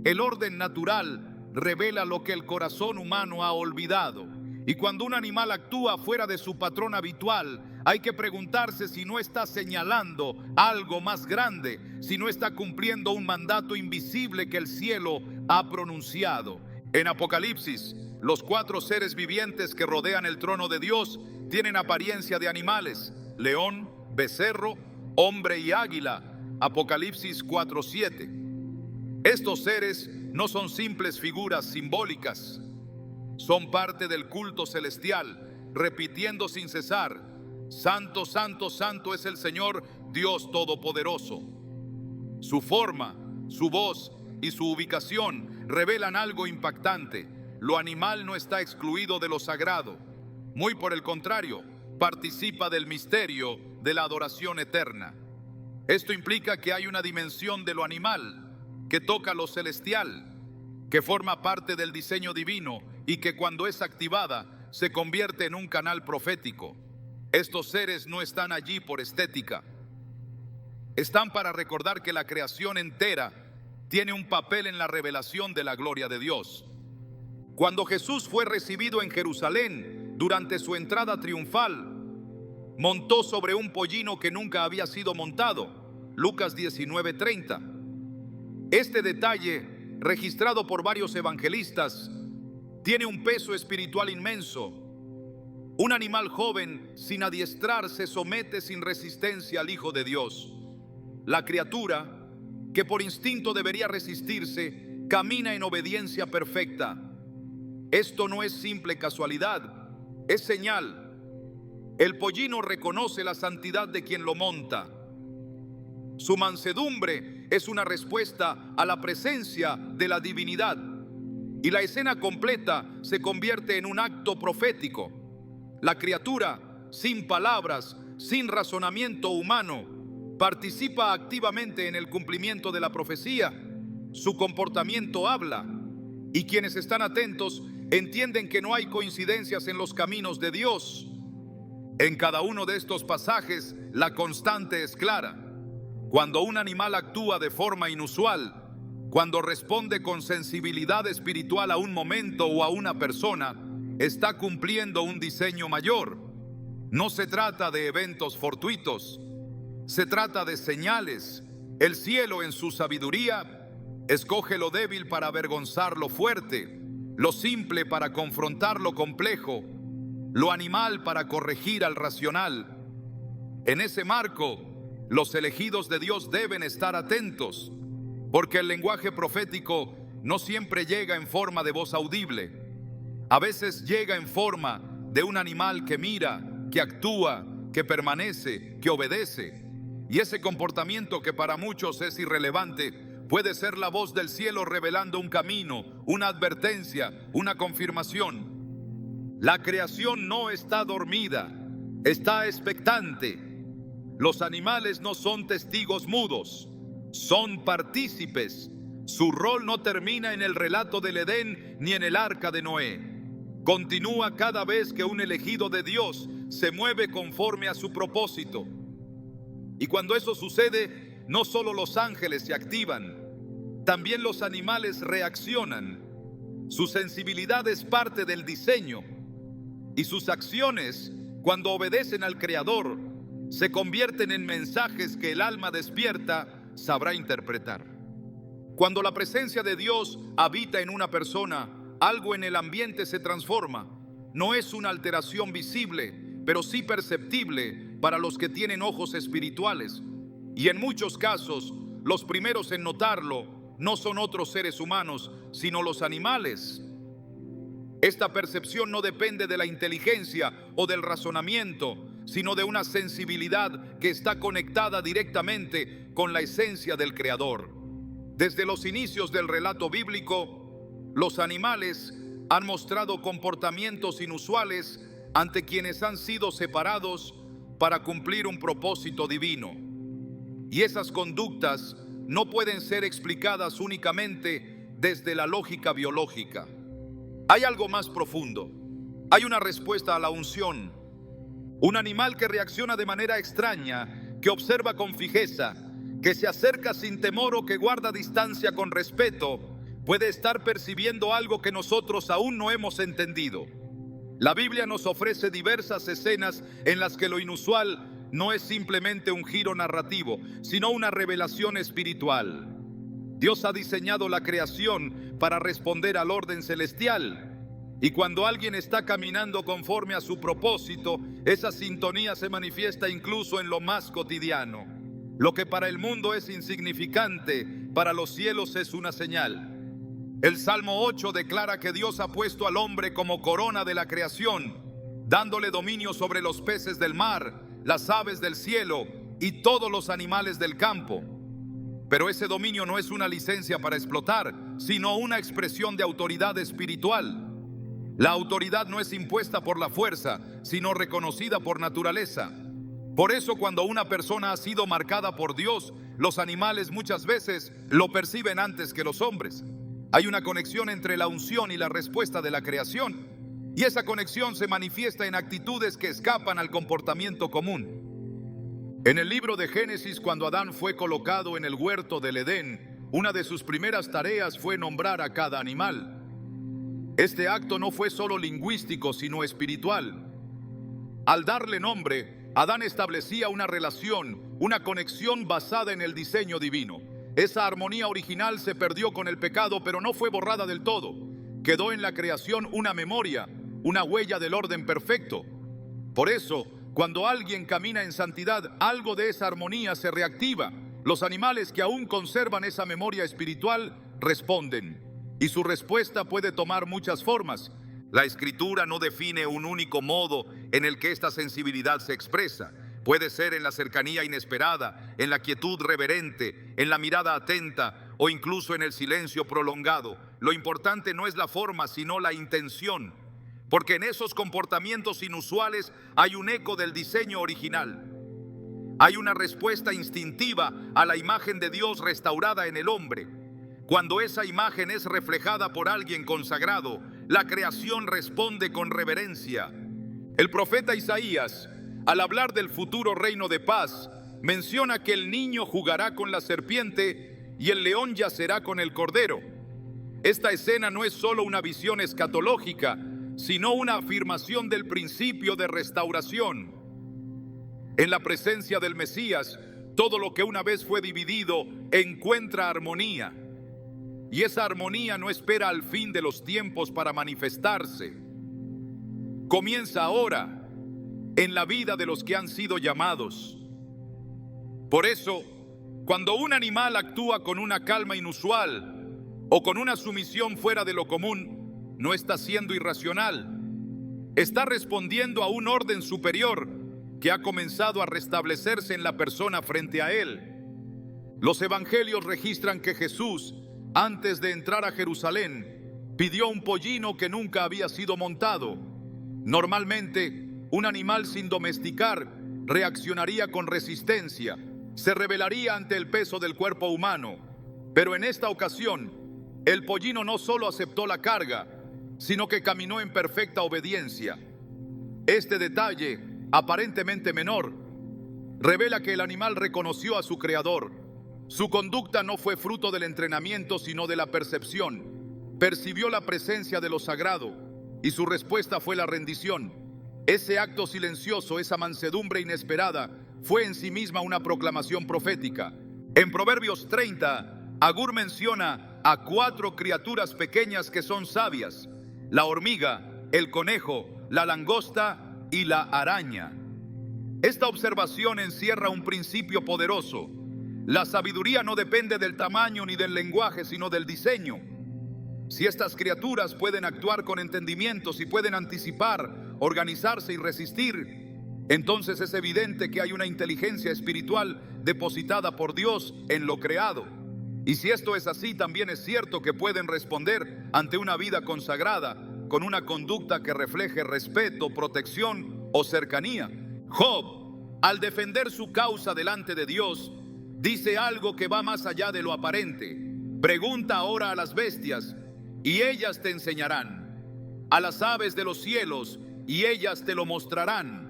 A: El orden natural revela lo que el corazón humano ha olvidado. Y cuando un animal actúa fuera de su patrón habitual, hay que preguntarse si no está señalando algo más grande, si no está cumpliendo un mandato invisible que el cielo ha pronunciado. En Apocalipsis, los 4 seres vivientes que rodean el trono de Dios tienen apariencia de animales: león, becerro, hombre y águila. Apocalipsis 4:7. Estos seres no son simples figuras simbólicas, son parte del culto celestial, repitiendo sin cesar: «Santo, santo, santo es el Señor Dios Todopoderoso». Su forma, su voz y su ubicación revelan algo impactante. Lo animal no está excluido de lo sagrado. Muy por el contrario, participa del misterio de la adoración eterna. Esto implica que hay una dimensión de lo animal que toca lo celestial, que forma parte del diseño divino y que cuando es activada se convierte en un canal profético. Estos seres no están allí por estética. Están para recordar que la creación entera tiene un papel en la revelación de la gloria de Dios. Cuando Jesús fue recibido en Jerusalén durante su entrada triunfal, montó sobre un pollino que nunca había sido montado. Lucas 19:30. Este detalle, registrado por varios evangelistas, tiene un peso espiritual inmenso. Un animal joven, sin adiestrar, se somete sin resistencia al Hijo de Dios. La criatura, que por instinto debería resistirse, camina en obediencia perfecta. Esto no es simple casualidad, es señal. El pollino reconoce la santidad de quien lo monta. Su mansedumbre es una respuesta a la presencia de la divinidad. Y la escena completa se convierte en un acto profético. La criatura, sin palabras, sin razonamiento humano, participa activamente en el cumplimiento de la profecía. Su comportamiento habla, y quienes están atentos entienden que no hay coincidencias en los caminos de Dios. En cada uno de estos pasajes, la constante es clara. Cuando un animal actúa de forma inusual, cuando responde con sensibilidad espiritual a un momento o a una persona, está cumpliendo un diseño mayor. No se trata de eventos fortuitos, se trata de señales. El cielo, en su sabiduría, escoge lo débil para avergonzar lo fuerte, lo simple para confrontar lo complejo, lo animal para corregir al racional. En ese marco, los elegidos de Dios deben estar atentos, porque el lenguaje profético no siempre llega en forma de voz audible. A veces llega en forma de un animal que mira, que actúa, que permanece, que obedece. Y ese comportamiento, que para muchos es irrelevante, puede ser la voz del cielo revelando un camino, una advertencia, una confirmación. La creación no está dormida, está expectante. Los animales no son testigos mudos, son partícipes. Su rol no termina en el relato del Edén ni en el arca de Noé. Continúa cada vez que un elegido de Dios se mueve conforme a su propósito. Y cuando eso sucede, no solo los ángeles se activan, también los animales reaccionan. Su sensibilidad es parte del diseño, y sus acciones, cuando obedecen al Creador, se convierten en mensajes que el alma despierta sabrá interpretar. Cuando la presencia de Dios habita en una persona, algo en el ambiente se transforma. No es una alteración visible, pero sí perceptible para los que tienen ojos espirituales. Y en muchos casos, los primeros en notarlo no son otros seres humanos, sino los animales. Esta percepción no depende de la inteligencia o del razonamiento, sino de una sensibilidad que está conectada directamente con la esencia del Creador. Desde los inicios del relato bíblico, los animales han mostrado comportamientos inusuales ante quienes han sido separados para cumplir un propósito divino. Y esas conductas no pueden ser explicadas únicamente desde la lógica biológica. Hay algo más profundo. Hay una respuesta a la unción. Un animal que reacciona de manera extraña, que observa con fijeza, que se acerca sin temor o que guarda distancia con respeto, puede estar percibiendo algo que nosotros aún no hemos entendido. La Biblia nos ofrece diversas escenas en las que lo inusual no es simplemente un giro narrativo, sino una revelación espiritual. Dios ha diseñado la creación para responder al orden celestial. Y cuando alguien está caminando conforme a su propósito, esa sintonía se manifiesta incluso en lo más cotidiano. Lo que para el mundo es insignificante, para los cielos es una señal. El Salmo 8 declara que Dios ha puesto al hombre como corona de la creación, dándole dominio sobre los peces del mar, las aves del cielo y todos los animales del campo. Pero ese dominio no es una licencia para explotar, sino una expresión de autoridad espiritual. La autoridad no es impuesta por la fuerza, sino reconocida por naturaleza. Por eso, cuando una persona ha sido marcada por Dios, los animales muchas veces lo perciben antes que los hombres. Hay una conexión entre la unción y la respuesta de la creación, y esa conexión se manifiesta en actitudes que escapan al comportamiento común. En el libro de Génesis, cuando Adán fue colocado en el huerto del Edén, una de sus primeras tareas fue nombrar a cada animal. Este acto no fue solo lingüístico, sino espiritual. Al darle nombre, Adán establecía una relación, una conexión basada en el diseño divino. Esa armonía original se perdió con el pecado, pero no fue borrada del todo. Quedó en la creación una memoria, una huella del orden perfecto. Por eso, cuando alguien camina en santidad, algo de esa armonía se reactiva. Los animales que aún conservan esa memoria espiritual responden, y su respuesta puede tomar muchas formas. La Escritura no define un único modo en el que esta sensibilidad se expresa. Puede ser en la cercanía inesperada, en la quietud reverente, en la mirada atenta o incluso en el silencio prolongado. Lo importante no es la forma, sino la intención, porque en esos comportamientos inusuales hay un eco del diseño original. Hay una respuesta instintiva a la imagen de Dios restaurada en el hombre. Cuando esa imagen es reflejada por alguien consagrado, la creación responde con reverencia. El profeta Isaías, al hablar del futuro reino de paz, menciona que el niño jugará con la serpiente y el león yacerá con el cordero. Esta escena no es solo una visión escatológica, sino una afirmación del principio de restauración. En la presencia del Mesías, todo lo que una vez fue dividido encuentra armonía. Y esa armonía no espera al fin de los tiempos para manifestarse. Comienza ahora en la vida de los que han sido llamados. Por eso, cuando un animal actúa con una calma inusual o con una sumisión fuera de lo común, no está siendo irracional. Está respondiendo a un orden superior que ha comenzado a restablecerse en la persona frente a él. Los evangelios registran que Jesús, antes de entrar a Jerusalén, pidió un pollino que nunca había sido montado. Normalmente, un animal sin domesticar reaccionaría con resistencia, se rebelaría ante el peso del cuerpo humano. Pero en esta ocasión, el pollino no solo aceptó la carga, sino que caminó en perfecta obediencia. Este detalle, aparentemente menor, revela que el animal reconoció a su creador. Su conducta no fue fruto del entrenamiento, sino de la percepción. Percibió la presencia de lo sagrado y su respuesta fue la rendición. Ese acto silencioso, esa mansedumbre inesperada, fue en sí misma una proclamación profética. En Proverbios 30, Agur menciona a 4 criaturas pequeñas que son sabias: la hormiga, el conejo, la langosta y la araña. Esta observación encierra un principio poderoso. La sabiduría no depende del tamaño ni del lenguaje, sino del diseño. Si estas criaturas pueden actuar con entendimiento, si pueden anticipar, organizarse y resistir, entonces es evidente que hay una inteligencia espiritual depositada por Dios en lo creado. Y si esto es así, también es cierto que pueden responder ante una vida consagrada con una conducta que refleje respeto, protección o cercanía. Job, al defender su causa delante de Dios, dice algo que va más allá de lo aparente. Pregunta ahora a las bestias, y ellas te enseñarán; a las aves de los cielos, y ellas te lo mostrarán.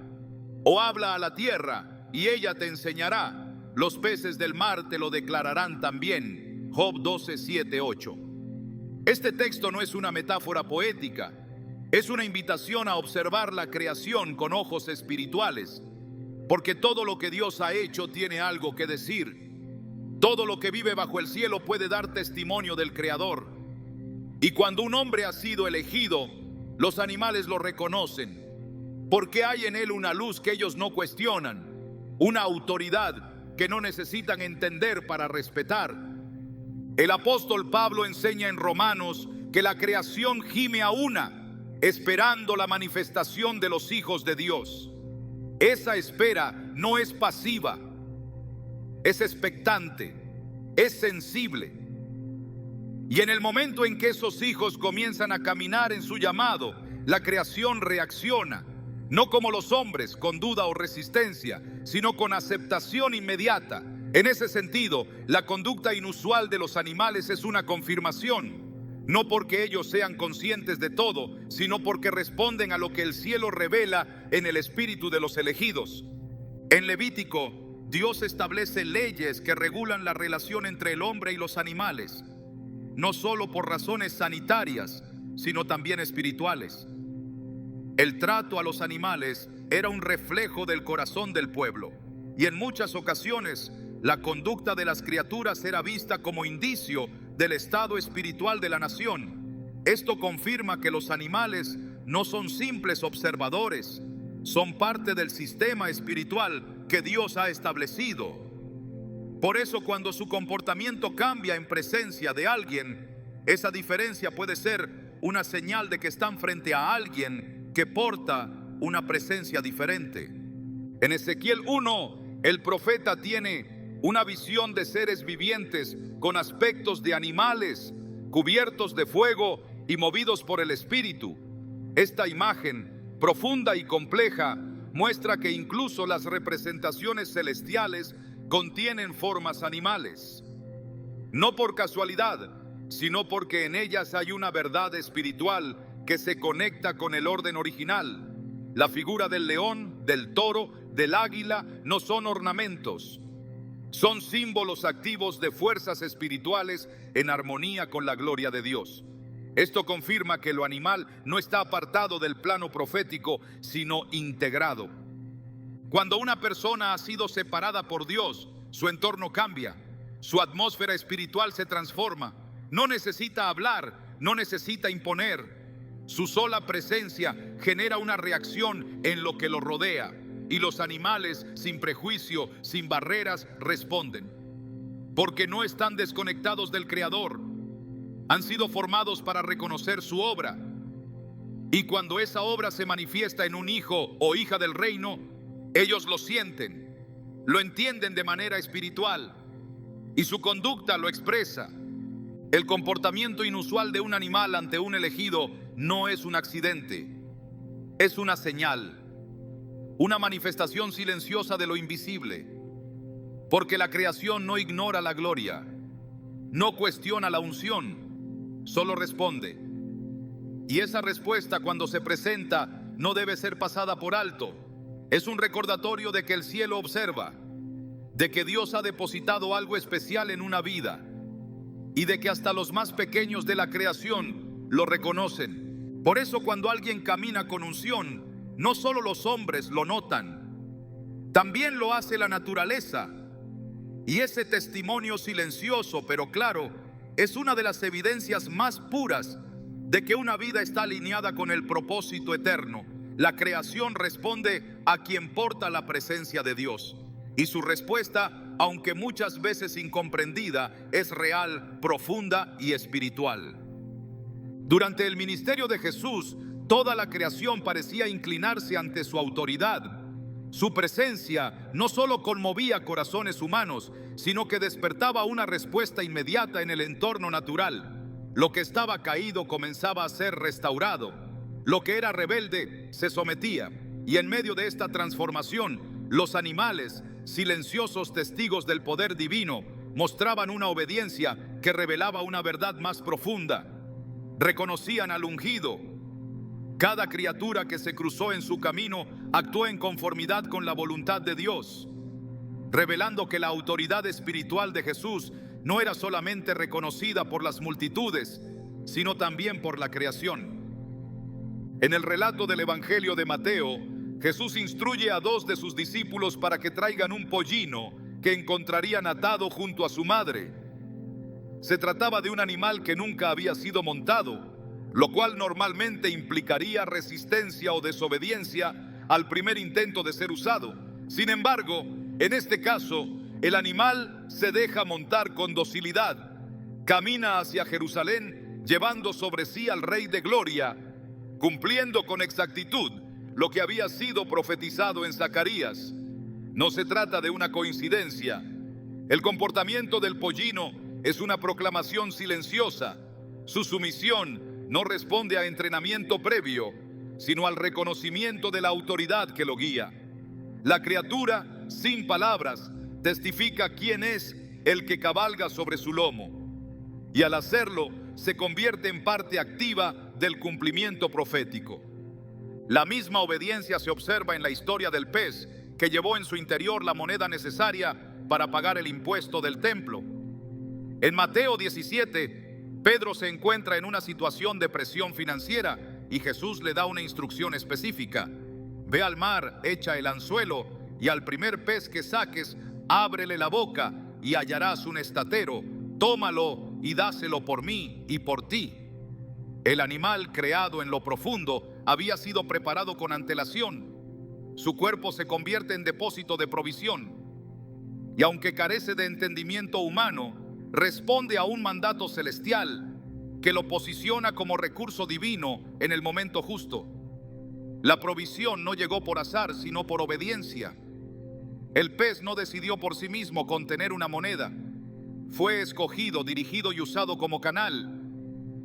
A: O habla a la tierra, y ella te enseñará; los peces del mar te lo declararán también. Job 12, 7, 8. Este texto no es una metáfora poética, es una invitación a observar la creación con ojos espirituales, porque todo lo que Dios ha hecho tiene algo que decir. Todo lo que vive bajo el cielo puede dar testimonio del Creador. Y cuando un hombre ha sido elegido, los animales lo reconocen, porque hay en él una luz que ellos no cuestionan, una autoridad que no necesitan entender para respetar. El apóstol Pablo enseña en Romanos que la creación gime a una, esperando la manifestación de los hijos de Dios. Esa espera no es pasiva, es expectante, es sensible. Y en el momento en que esos hijos comienzan a caminar en su llamado, la creación reacciona, no como los hombres, con duda o resistencia, sino con aceptación inmediata. En ese sentido, la conducta inusual de los animales es una confirmación, no porque ellos sean conscientes de todo, sino porque responden a lo que el cielo revela en el espíritu de los elegidos. En Levítico, Dios establece leyes que regulan la relación entre el hombre y los animales, no solo por razones sanitarias, sino también espirituales. El trato a los animales era un reflejo del corazón del pueblo, y en muchas ocasiones la conducta de las criaturas era vista como indicio del estado espiritual de la nación. Esto confirma que los animales no son simples observadores, son parte del sistema espiritual que Dios ha establecido. Por eso, cuando su comportamiento cambia en presencia de alguien, esa diferencia puede ser una señal de que están frente a alguien que porta una presencia diferente. En Ezequiel 1, el profeta tiene una visión de seres vivientes con aspectos de animales, cubiertos de fuego y movidos por el Espíritu. Esta imagen, profunda y compleja, muestra que incluso las representaciones celestiales contienen formas animales. No por casualidad, sino porque en ellas hay una verdad espiritual que se conecta con el orden original. La figura del león, del toro, del águila no son ornamentos. Son símbolos activos de fuerzas espirituales en armonía con la gloria de Dios. Esto confirma que lo animal no está apartado del plano profético, sino integrado. Cuando una persona ha sido separada por Dios, su entorno cambia, su atmósfera espiritual se transforma. No necesita hablar, no necesita imponer. Su sola presencia genera una reacción en lo que lo rodea, y los animales, sin prejuicio, sin barreras, responden. Porque no están desconectados del Creador. Han sido formados para reconocer su obra. Y cuando esa obra se manifiesta en un hijo o hija del reino, ellos lo sienten, lo entienden de manera espiritual y su conducta lo expresa. El comportamiento inusual de un animal ante un elegido no es un accidente, es una señal, una manifestación silenciosa de lo invisible, porque la creación no ignora la gloria, no cuestiona la unción, solo responde. Y esa respuesta, cuando se presenta, no debe ser pasada por alto. Es un recordatorio de que el cielo observa, de que Dios ha depositado algo especial en una vida y de que hasta los más pequeños de la creación lo reconocen. Por eso, cuando alguien camina con unción, no solo los hombres lo notan, también lo hace la naturaleza. Y ese testimonio silencioso pero claro es una de las evidencias más puras de que una vida está alineada con el propósito eterno. La creación responde a quien porta la presencia de Dios. Y su respuesta, aunque muchas veces incomprendida, es real, profunda y espiritual. Durante el ministerio de Jesús, toda la creación parecía inclinarse ante su autoridad. Su presencia no solo conmovía corazones humanos, sino que despertaba una respuesta inmediata en el entorno natural. Lo que estaba caído comenzaba a ser restaurado. Lo que era rebelde se sometía. Y en medio de esta transformación, los animales, silenciosos testigos del poder divino, mostraban una obediencia que revelaba una verdad más profunda. Reconocían al ungido. Cada criatura que se cruzó en su camino actuó en conformidad con la voluntad de Dios, revelando que la autoridad espiritual de Jesús no era solamente reconocida por las multitudes, sino también por la creación. En el relato del Evangelio de Mateo, Jesús instruye a 2 de sus discípulos para que traigan un pollino que encontrarían atado junto a su madre. Se trataba de un animal que nunca había sido montado, lo cual normalmente implicaría resistencia o desobediencia al primer intento de ser usado. Sin embargo, en este caso, el animal se deja montar con docilidad, camina hacia Jerusalén llevando sobre sí al Rey de Gloria, cumpliendo con exactitud lo que había sido profetizado en Zacarías. No se trata de una coincidencia. El comportamiento del pollino es una proclamación silenciosa. Su sumisión no responde a entrenamiento previo, sino al reconocimiento de la autoridad que lo guía. La criatura, sin palabras, testifica quién es el que cabalga sobre su lomo, y al hacerlo se convierte en parte activa del cumplimiento profético. La misma obediencia se observa en la historia del pez que llevó en su interior la moneda necesaria para pagar el impuesto del templo. En Mateo 17, Pedro se encuentra en una situación de presión financiera y Jesús le da una instrucción específica. Ve al mar, echa el anzuelo y al primer pez que saques, ábrele la boca y hallarás un estatero. Tómalo y dáselo por mí y por ti. El animal creado en lo profundo había sido preparado con antelación. Su cuerpo se convierte en depósito de provisión. y aunque carece de entendimiento humano, responde a un mandato celestial que lo posiciona como recurso divino en el momento justo. La provisión no llegó por azar, sino por obediencia. El pez no decidió por sí mismo contener una moneda. Fue escogido, dirigido y usado como canal.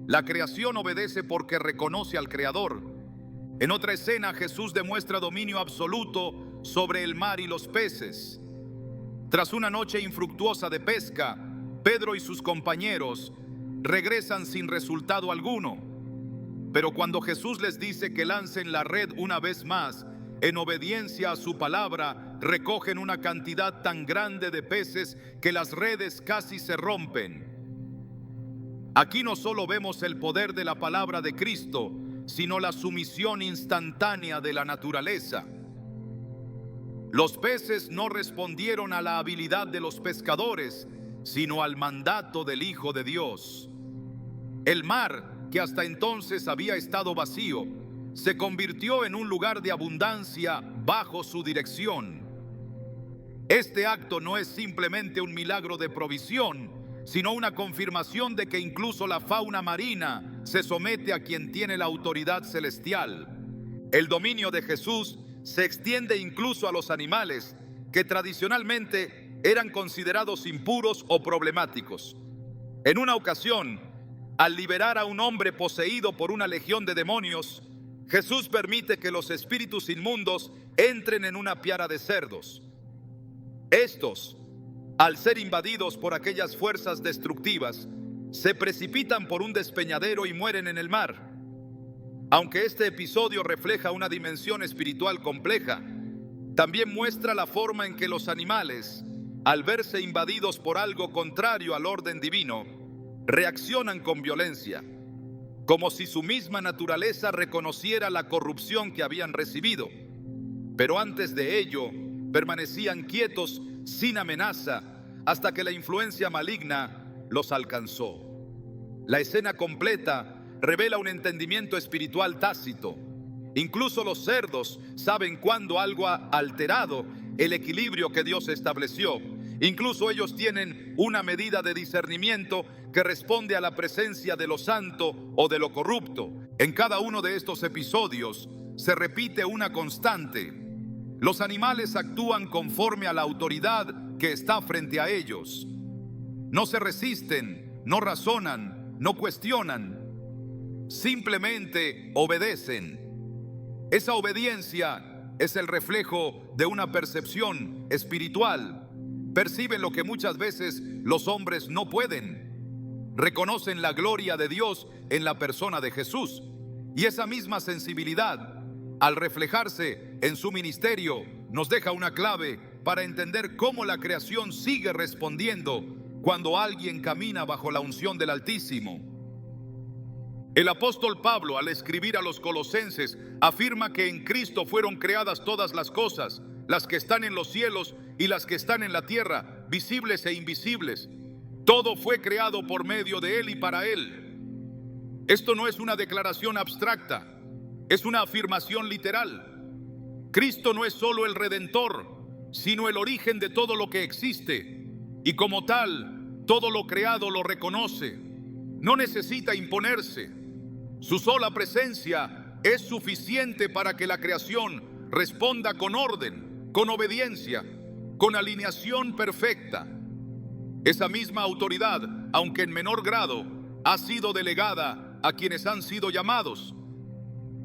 A: La creación obedece porque reconoce al Creador. En otra escena, Jesús demuestra dominio absoluto sobre el mar y los peces. Tras una noche infructuosa de pesca, Pedro y sus compañeros regresan sin resultado alguno. Pero cuando Jesús les dice que lancen la red una vez más, en obediencia a su palabra, recogen una cantidad tan grande de peces que las redes casi se rompen. Aquí no solo vemos el poder de la palabra de Cristo, sino la sumisión instantánea de la naturaleza. Los peces no respondieron a la habilidad de los pescadores, sino al mandato del Hijo de Dios. El mar, que hasta entonces había estado vacío, se convirtió en un lugar de abundancia bajo su dirección. Este acto no es simplemente un milagro de provisión, sino una confirmación de que incluso la fauna marina se somete a quien tiene la autoridad celestial. El dominio de Jesús se extiende incluso a los animales, que tradicionalmente eran considerados impuros o problemáticos. En una ocasión, al liberar a un hombre poseído por una legión de demonios, Jesús permite que los espíritus inmundos entren en una piara de cerdos. Estos, al ser invadidos por aquellas fuerzas destructivas, se precipitan por un despeñadero y mueren en el mar. Aunque este episodio refleja una dimensión espiritual compleja, también muestra la forma en que los animales, al verse invadidos por algo contrario al orden divino, reaccionan con violencia, como si su misma naturaleza reconociera la corrupción que habían recibido. Pero antes de ello, permanecían quietos sin amenaza hasta que la influencia maligna los alcanzó. La escena completa revela un entendimiento espiritual tácito. Incluso los cerdos saben cuando algo ha alterado el equilibrio que Dios estableció. Incluso ellos tienen una medida de discernimiento que responde a la presencia de lo santo o de lo corrupto. En cada uno de estos episodios se repite una constante. Los animales actúan conforme a la autoridad que está frente a ellos. No se resisten, no razonan, no cuestionan. Simplemente obedecen. Esa obediencia es el reflejo de una percepción espiritual. Perciben lo que muchas veces los hombres no pueden. Reconocen la gloria de Dios en la persona de Jesús. Y esa misma sensibilidad, al reflejarse en su ministerio, nos deja una clave para entender cómo la creación sigue respondiendo cuando alguien camina bajo la unción del Altísimo. El apóstol Pablo, al escribir a los colosenses, afirma que en Cristo fueron creadas todas las cosas, las que están en los cielos y las que están en la tierra, visibles e invisibles. Todo fue creado por medio de Él y para Él. Esto no es una declaración abstracta, es una afirmación literal. Cristo no es solo el Redentor, sino el origen de todo lo que existe, y como tal, todo lo creado lo reconoce. No necesita imponerse. Su sola presencia es suficiente para que la creación responda con orden, con obediencia, con alineación perfecta. Esa misma autoridad, aunque en menor grado, ha sido delegada a quienes han sido llamados.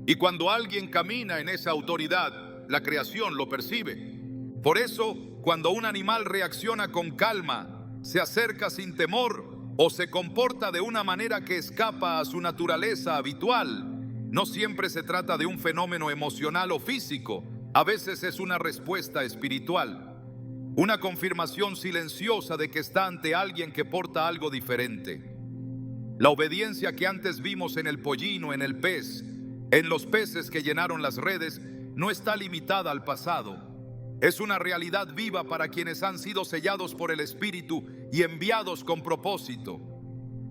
A: Y cuando alguien camina en esa autoridad, la creación lo percibe. Por eso, cuando un animal reacciona con calma, se acerca sin temor o se comporta de una manera que escapa a su naturaleza habitual, no siempre se trata de un fenómeno emocional o físico. A veces es una respuesta espiritual, una confirmación silenciosa de que está ante alguien que porta algo diferente. La obediencia que antes vimos en el pollino, en el pez, en los peces que llenaron las redes, no está limitada al pasado. Es una realidad viva para quienes han sido sellados por el Espíritu y enviados con propósito.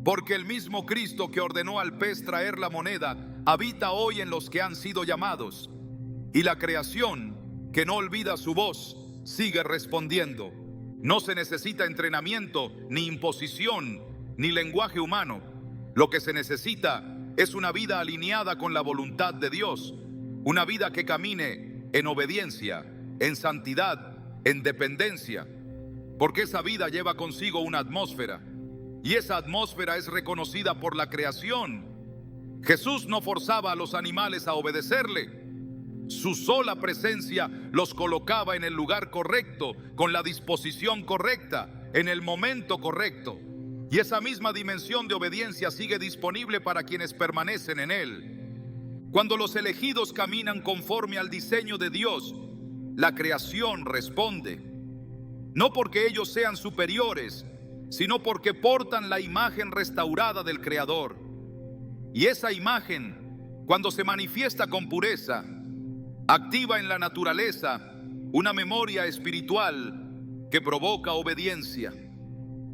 A: Porque el mismo Cristo que ordenó al pez traer la moneda habita hoy en los que han sido llamados. Y la creación, que no olvida su voz, sigue respondiendo. No se necesita entrenamiento, ni imposición, ni lenguaje humano. Lo que se necesita es una vida alineada con la voluntad de Dios, una vida que camine en obediencia, en santidad, en dependencia, porque esa vida lleva consigo una atmósfera, y esa atmósfera es reconocida por la creación. Jesús no forzaba a los animales a obedecerle. Su sola presencia los colocaba en el lugar correcto, con la disposición correcta, en el momento correcto. Y esa misma dimensión de obediencia sigue disponible para quienes permanecen en Él. Cuando los elegidos caminan conforme al diseño de Dios, la creación responde. No porque ellos sean superiores, sino porque portan la imagen restaurada del Creador. Y esa imagen, cuando se manifiesta con pureza, activa en la naturaleza una memoria espiritual que provoca obediencia.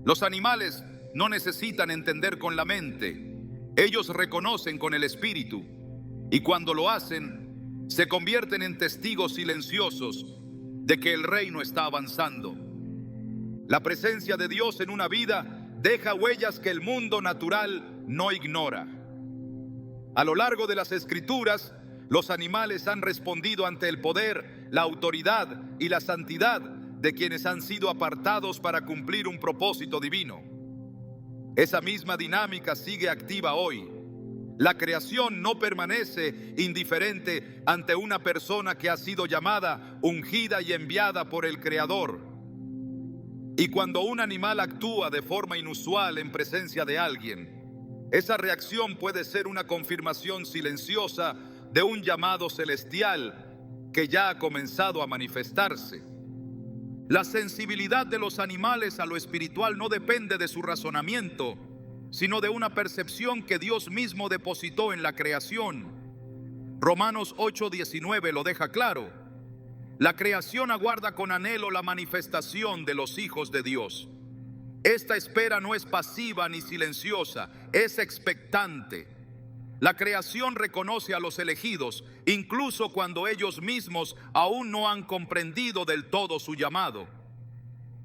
A: Los animales no necesitan entender con la mente, ellos reconocen con el espíritu, y cuando lo hacen, se convierten en testigos silenciosos de que el reino está avanzando. La presencia de Dios en una vida deja huellas que el mundo natural no ignora. A lo largo de las Escrituras, los animales han respondido ante el poder, la autoridad y la santidad de quienes han sido apartados para cumplir un propósito divino. Esa misma dinámica sigue activa hoy. La creación no permanece indiferente ante una persona que ha sido llamada, ungida y enviada por el Creador. Y cuando un animal actúa de forma inusual en presencia de alguien, esa reacción puede ser una confirmación silenciosa de un llamado celestial que ya ha comenzado a manifestarse. La sensibilidad de los animales a lo espiritual no depende de su razonamiento, sino de una percepción que Dios mismo depositó en la creación. Romanos 8:19 lo deja claro. La creación aguarda con anhelo la manifestación de los hijos de Dios. Esta espera no es pasiva ni silenciosa, es expectante. La creación reconoce a los elegidos, incluso cuando ellos mismos aún no han comprendido del todo su llamado.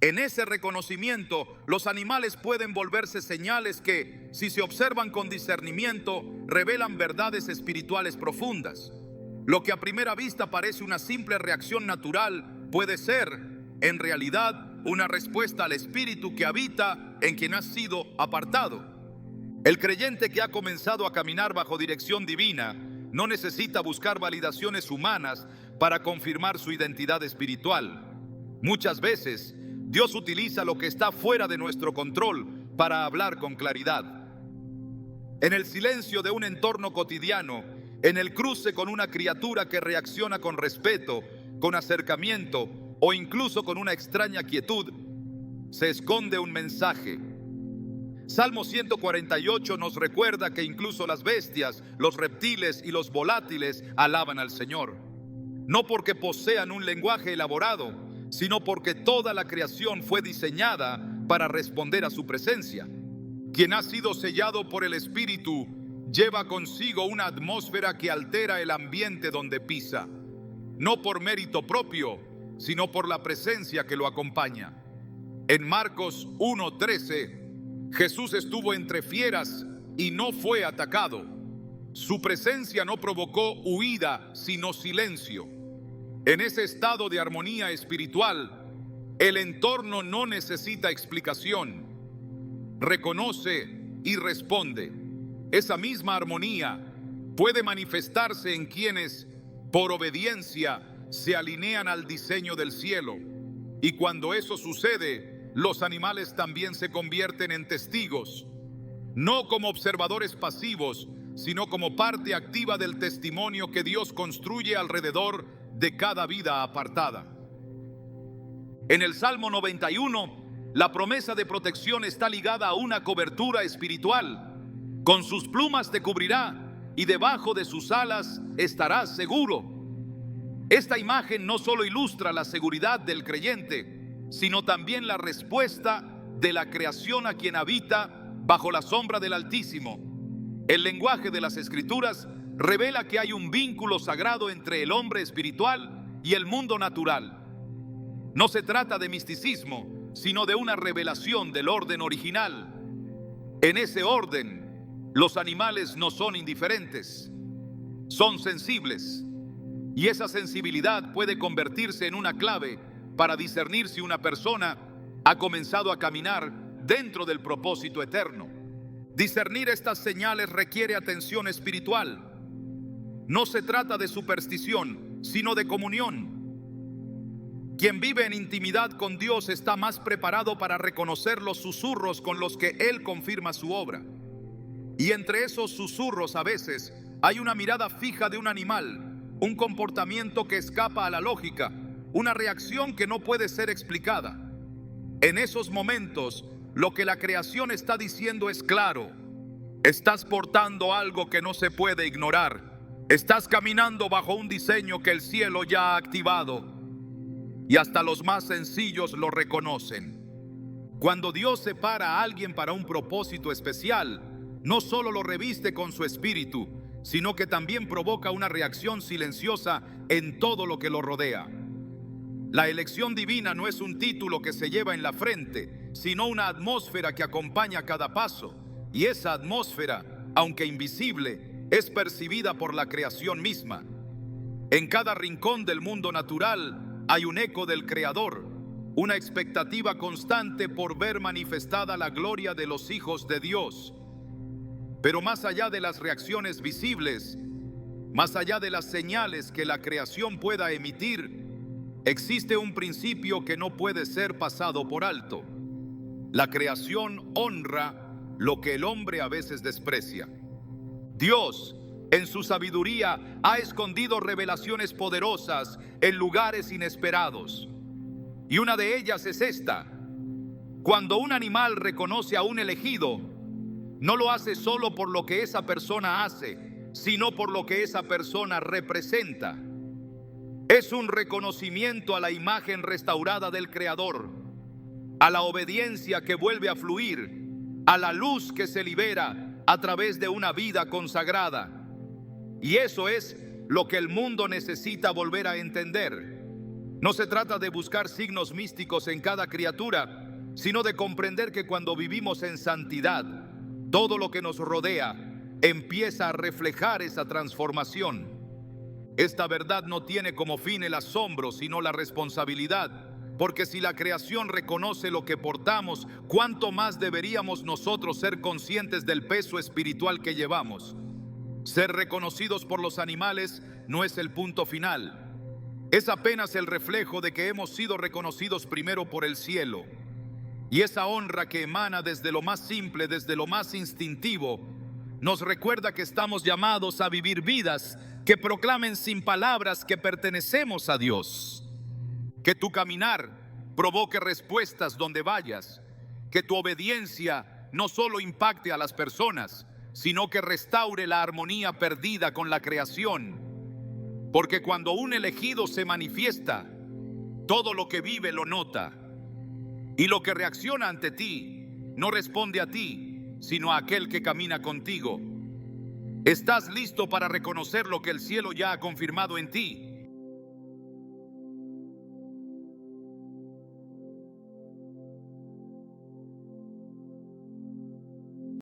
A: En ese reconocimiento, los animales pueden volverse señales que, si se observan con discernimiento, revelan verdades espirituales profundas. Lo que a primera vista parece una simple reacción natural, puede ser, en realidad, una respuesta al espíritu que habita en quien ha sido apartado. El creyente que ha comenzado a caminar bajo dirección divina no necesita buscar validaciones humanas para confirmar su identidad espiritual. Muchas veces, Dios utiliza lo que está fuera de nuestro control para hablar con claridad. En el silencio de un entorno cotidiano, en el cruce con una criatura que reacciona con respeto, con acercamiento o incluso con una extraña quietud, se esconde un mensaje. Salmo 148 nos recuerda que incluso las bestias, los reptiles y los volátiles alaban al Señor. No porque posean un lenguaje elaborado, sino porque toda la creación fue diseñada para responder a su presencia. Quien ha sido sellado por el Espíritu lleva consigo una atmósfera que altera el ambiente donde pisa, no por mérito propio, sino por la presencia que lo acompaña. En Marcos 1:13, Jesús estuvo entre fieras y no fue atacado. Su presencia no provocó huida, sino silencio. En ese estado de armonía espiritual, el entorno no necesita explicación. Reconoce y responde. Esa misma armonía puede manifestarse en quienes, por obediencia, se alinean al diseño del cielo. Y cuando eso sucede, los animales también se convierten en testigos, no como observadores pasivos, sino como parte activa del testimonio que Dios construye alrededor de cada vida apartada. En el Salmo 91, la promesa de protección está ligada a una cobertura espiritual. Con sus plumas te cubrirá y debajo de sus alas estarás seguro. Esta imagen no solo ilustra la seguridad del creyente, sino también la respuesta de la creación a quien habita bajo la sombra del Altísimo. El lenguaje de las Escrituras revela que hay un vínculo sagrado entre el hombre espiritual y el mundo natural. No se trata de misticismo, sino de una revelación del orden original. En ese orden, los animales no son indiferentes, son sensibles, y esa sensibilidad puede convertirse en una clave para discernir si una persona ha comenzado a caminar dentro del propósito eterno. Discernir estas señales requiere atención espiritual. No se trata de superstición, sino de comunión. Quien vive en intimidad con Dios está más preparado para reconocer los susurros con los que Él confirma su obra. Y entre esos susurros a veces hay una mirada fija de un animal, un comportamiento que escapa a la lógica, una reacción que no puede ser explicada. En esos momentos, lo que la creación está diciendo es claro. Estás portando algo que no se puede ignorar. Estás caminando bajo un diseño que el cielo ya ha activado. Y hasta los más sencillos lo reconocen. Cuando Dios separa a alguien para un propósito especial, no solo lo reviste con su espíritu, sino que también provoca una reacción silenciosa en todo lo que lo rodea. La elección divina no es un título que se lleva en la frente, sino una atmósfera que acompaña cada paso. Y esa atmósfera, aunque invisible, es percibida por la creación misma. En cada rincón del mundo natural hay un eco del Creador, una expectativa constante por ver manifestada la gloria de los hijos de Dios. Pero más allá de las reacciones visibles, más allá de las señales que la creación pueda emitir, existe un principio que no puede ser pasado por alto. La creación honra lo que el hombre a veces desprecia. Dios, en su sabiduría, ha escondido revelaciones poderosas en lugares inesperados. Y una de ellas es esta: cuando un animal reconoce a un elegido, no lo hace solo por lo que esa persona hace, sino por lo que esa persona representa. Es un reconocimiento a la imagen restaurada del Creador, a la obediencia que vuelve a fluir, a la luz que se libera a través de una vida consagrada. Y eso es lo que el mundo necesita volver a entender. No se trata de buscar signos místicos en cada criatura, sino de comprender que cuando vivimos en santidad, todo lo que nos rodea empieza a reflejar esa transformación. Esta verdad no tiene como fin el asombro, sino la responsabilidad. Porque si la creación reconoce lo que portamos, ¿cuánto más deberíamos nosotros ser conscientes del peso espiritual que llevamos? Ser reconocidos por los animales no es el punto final. Es apenas el reflejo de que hemos sido reconocidos primero por el cielo. Y esa honra que emana desde lo más simple, desde lo más instintivo, nos recuerda que estamos llamados a vivir vidas que proclamen sin palabras que pertenecemos a Dios. Que tu caminar provoque respuestas donde vayas. Que tu obediencia no solo impacte a las personas, sino que restaure la armonía perdida con la creación. Porque cuando un elegido se manifiesta, todo lo que vive lo nota. Y lo que reacciona ante ti no responde a ti, sino a aquel que camina contigo. Estás listo para reconocer lo que el cielo ya ha confirmado en ti.